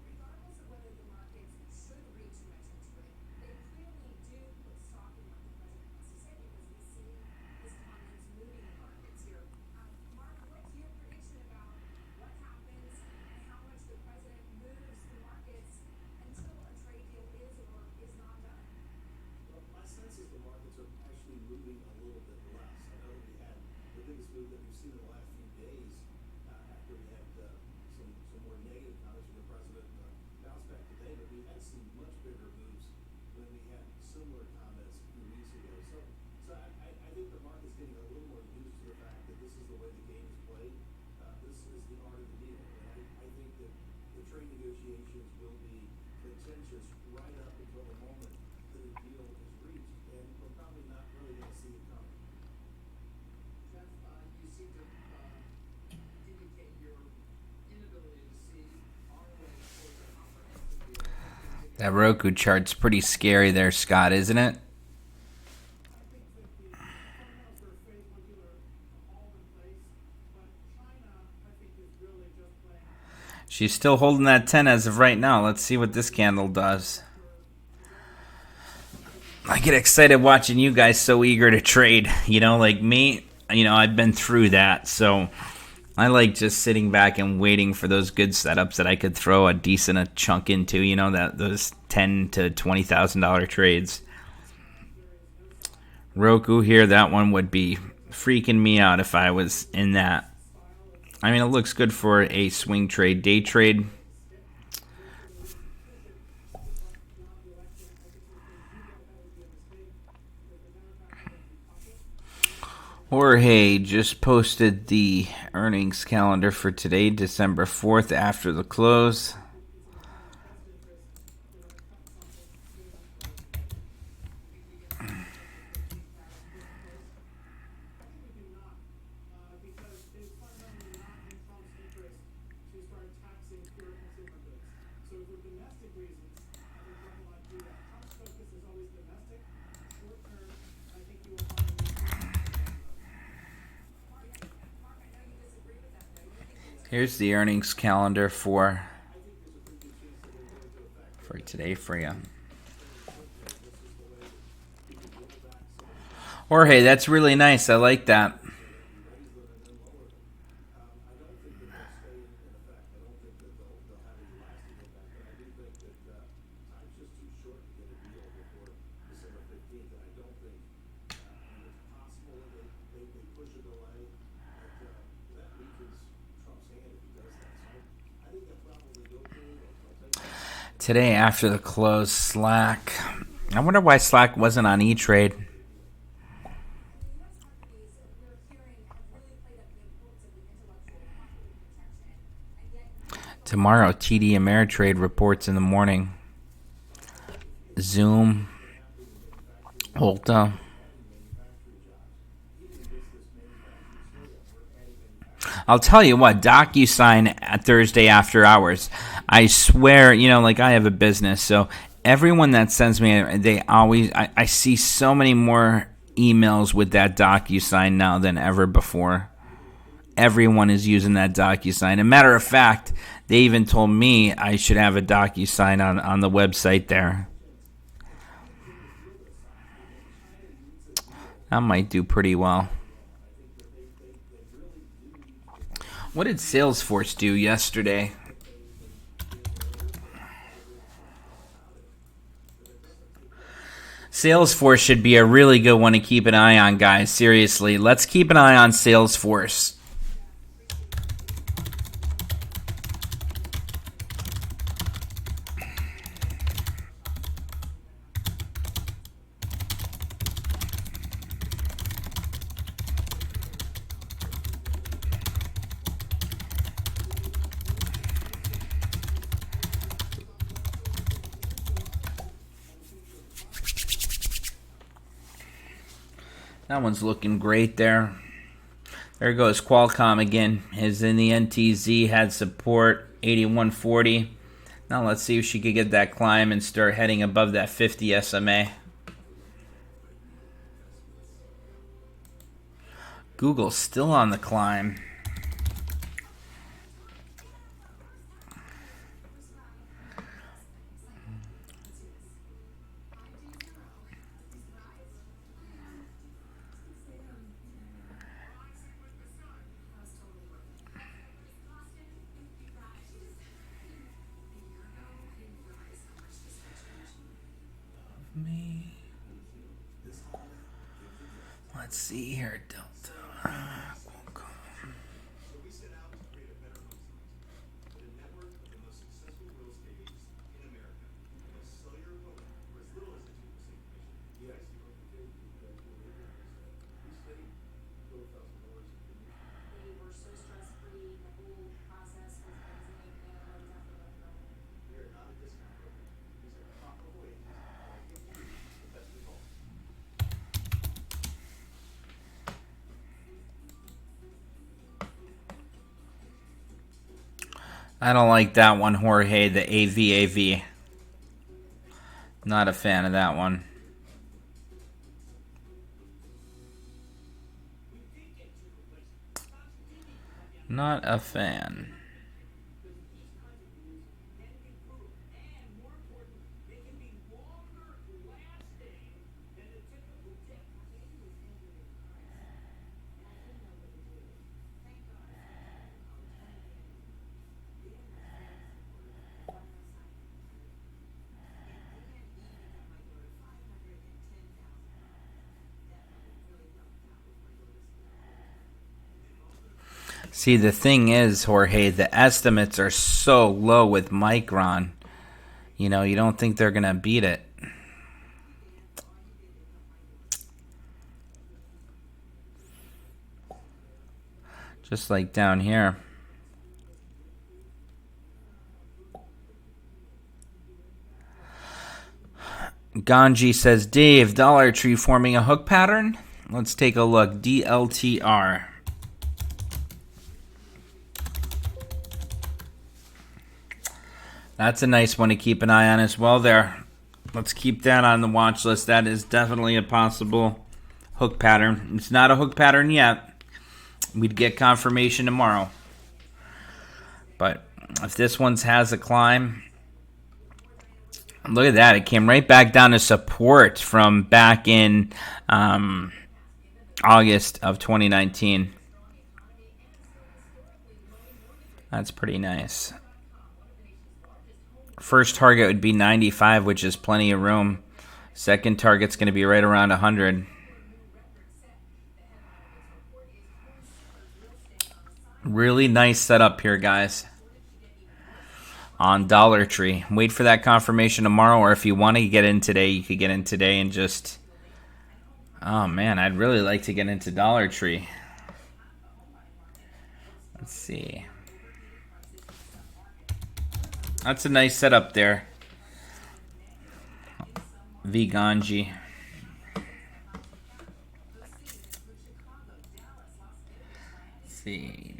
Regardless of whether the markets should read too much into it, they clearly do put stock in what the president has to say because we see his comments moving the markets here. Mark, what's your prediction about what happens and how much the president moves the markets until a trade deal is or is not done? Well, my sense is the markets are actually moving a little bit less. I know that we had the biggest move that we've seen in the last few days after we had some more negative comments from the president bounce back today, but we had seen much bigger moves when we had similar comments a few weeks ago. So I think the market's getting a little more used to the fact that this is the way the game is played. This is the art of the deal. And I think that the trade negotiations will be contentious right up until the moment that a deal is reached, and we're probably not really going to see it coming. Jeff, you seem to indicate your inability to see our way towards a comprehensive deal. That Roku chart's pretty scary there, Scott, isn't it? I think that the fundamentals for a phase one deal are all in place, but China, I think, is really just playing. She's still holding that 10 as of right now. Let's see what this candle does. I get excited watching you guys so eager to trade. You know, like me, I've been through that. So I like just sitting back and waiting for those good setups that I could throw a decent chunk into, those $10,000 to $20,000 trades. Roku here, that one would be freaking me out if I was in that. I mean, it looks good for a swing trade, day trade. Jorge just posted the earnings calendar for today, December 4th, after the close. Here's the earnings calendar for today for you. Jorge, that's really nice. I like that. Today after the close, Slack. I wonder why Slack wasn't on E-Trade. Tomorrow, TD Ameritrade reports in the morning. Zoom, Ulta. I'll tell you what, DocuSign at Thursday after hours. I swear, like I have a business, so everyone that sends me, I see so many more emails with that DocuSign now than ever before. Everyone is using that DocuSign. A matter of fact, they even told me I should have a DocuSign on the website there. That might do pretty well. What did Salesforce do yesterday? Salesforce should be a really good one to keep an eye on, guys. Seriously, let's keep an eye on Salesforce. That one's looking great there. There goes Qualcomm again. Is in the NTZ, had support 8140. Now let's see if she could get that climb and start heading above that 50 SMA. Google's still on the climb. Let's see here, Delta. So we set out to create a better home solution, with a network of the most successful real estate agents in America, and a cellular modem for as little as a 2% commission. Yes, you don't have to pay. We saved $12,000 in commission. They were so stress-free, the whole process was amazing, and I was definitely recommend it. We are not a discount program. These are profitable agents that give you the best results. I don't like that one, Jorge, the AVAV. Not a fan of that one. Not a fan. See, the thing is, Jorge, the estimates are so low with Micron. You know, you don't think they're going to beat it. Just like down here. Ganji says, Dave, Dollar Tree forming a hook pattern? Let's take a look. DLTR. That's a nice one to keep an eye on as well there. Let's keep that on the watch list. That is definitely a possible hook pattern. It's not a hook pattern yet. We'd get confirmation tomorrow. But if this one has a climb, look at that. It came right back down to support from back in August of 2019. That's pretty nice. First target would be 95, which is plenty of room. Second target's going to be right around 100. Really nice setup here, guys. On Dollar Tree. Wait for that confirmation tomorrow, or if you want to get in today, you could get in today and just... Oh, man, I'd really like to get into Dollar Tree. Let's see. That's a nice setup there. Viganji. Let's see.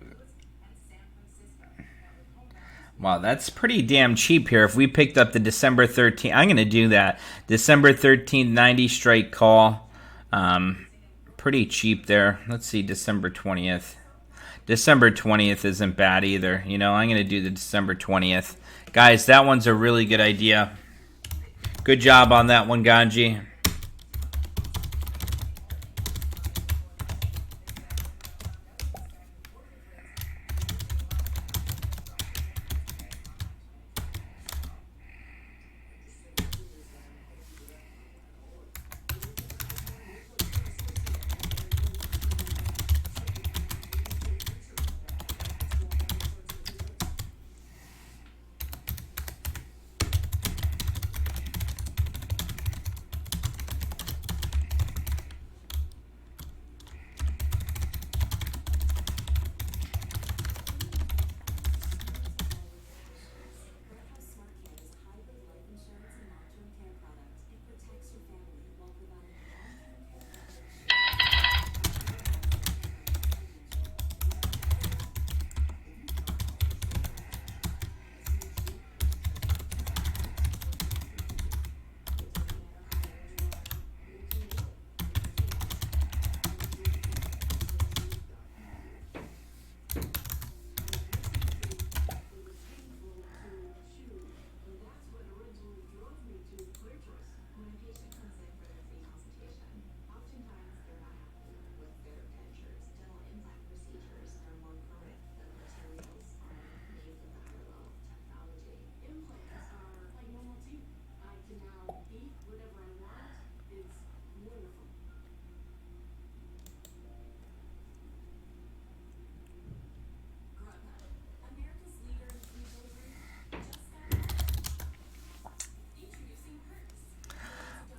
Wow, that's pretty damn cheap here. If we picked up the December 13th, I'm going to do that. December 13th, 90 strike call. Pretty cheap there. Let's see, December 20th. December 20th isn't bad either. You know, I'm going to do the December 20th. Guys, that one's a really good idea. Good job on that one, Ganji.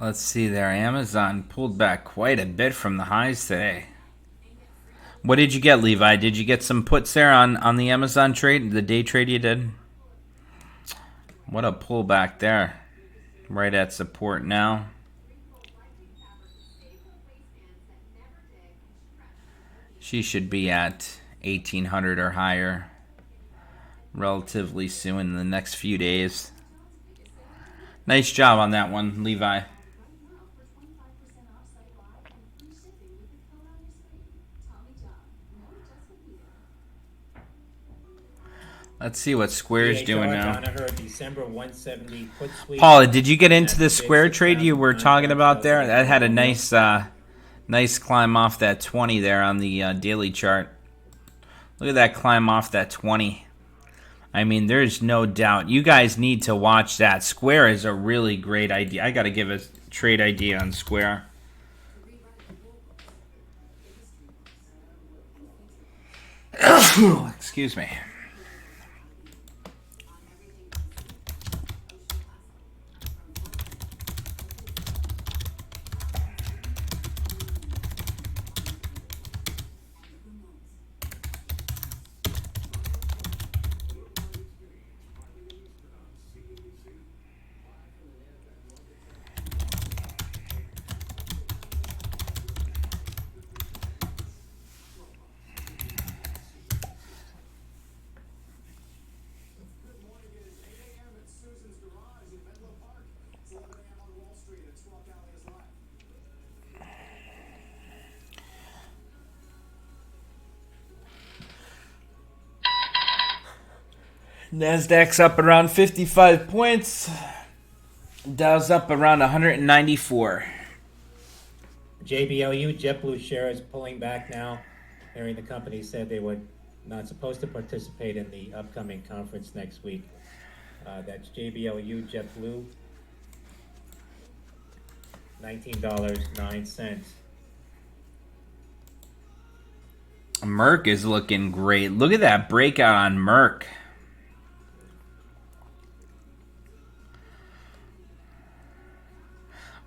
Let's see there. Amazon pulled back quite a bit from the highs today. What did you get, Levi? Did you get some puts there on the Amazon trade, the day trade you did? What a pullback there. Right at support now. She should be at 1800 or higher relatively soon in the next few days. Nice job on that one, Levi. Let's see what Square's doing now. December 170 put sweep. Paula, did you get into the Square trade you were talking about there? That had a nice nice climb off that 20 there on the daily chart. Look at that climb off that 20. I mean, there's no doubt. You guys need to watch that. Square is a really great idea. I got to give a trade idea on Square. Excuse me. Good morning. It is 8 a.m. at Susan's Garage in Menlo Park. It's 11 a.m. on Wall Street at Squawk Alley is live. Nasdaq's up around 55 points. Dow's up around 194. JBLU, JetBlue shares pulling back now. Hearing the company said they were not supposed to participate in the upcoming conference next week. That's JBLU, JetBlue, $19.09. Merck is looking great. Look at that breakout on Merck.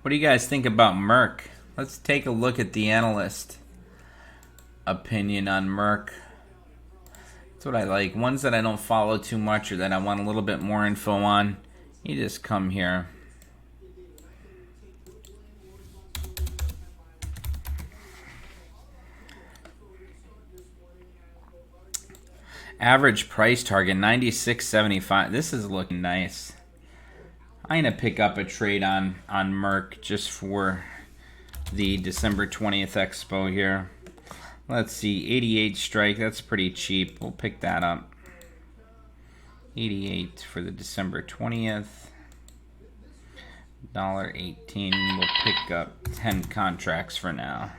What do you guys think about Merck? Let's take a look at the analyst opinion on Merck. That's what I like. Ones that I don't follow too much or that I want a little bit more info on, you just come here. Average price target 96.75. This is looking nice. I'm going to pick up a trade on Merck just for the December 20th expo here. Let's see, 88 strike. That's pretty cheap. We'll pick that up. 88 for the December 20th. $1.18. We'll pick up 10 contracts for now.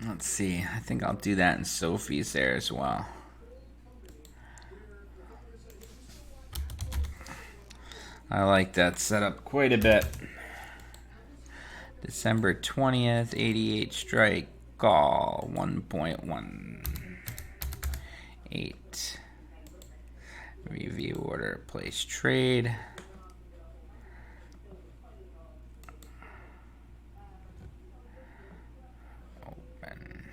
Let's see. I think I'll do that in Sophie's there as well. I like that setup quite a bit. December 20th, 88 strike, call 1.18. Review order, place trade. Open.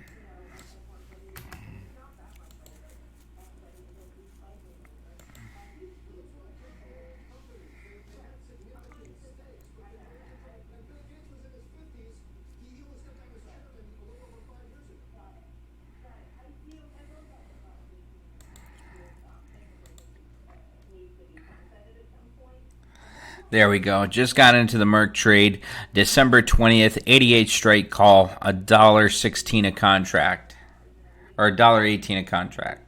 There we go. Just got into the Merck trade. December 20th, 88 strike call, $1.16 a contract. Or $1.18 a contract.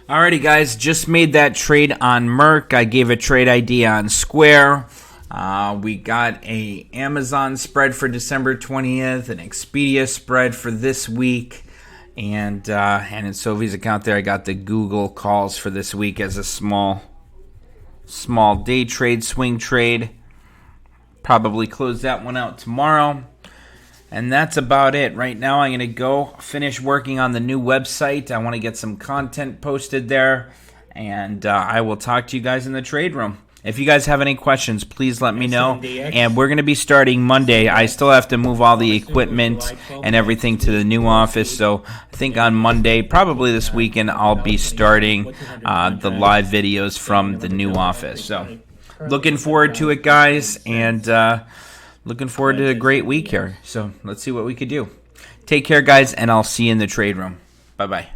Alrighty, guys, just made that trade on Merck. I gave a trade ID on Square. We got a Amazon spread for December 20th, an Expedia spread for this week, and in Sophie's account there, I got the Google calls for this week as a small day trade, swing trade. Probably close that one out tomorrow. And that's about it. Right now, I'm going to go finish working on the new website. I want to get some content posted there. And I will talk to you guys in the trade room. If you guys have any questions, please let me know. And we're going to be starting Monday. I still have to move all the equipment and everything to the new office. So I think on Monday, probably this weekend, I'll be starting the live videos from the new office. So looking forward to it, guys. And looking forward to a great week here. So let's see what we could do. Take care, guys, and I'll see you in the trade room. Bye-bye.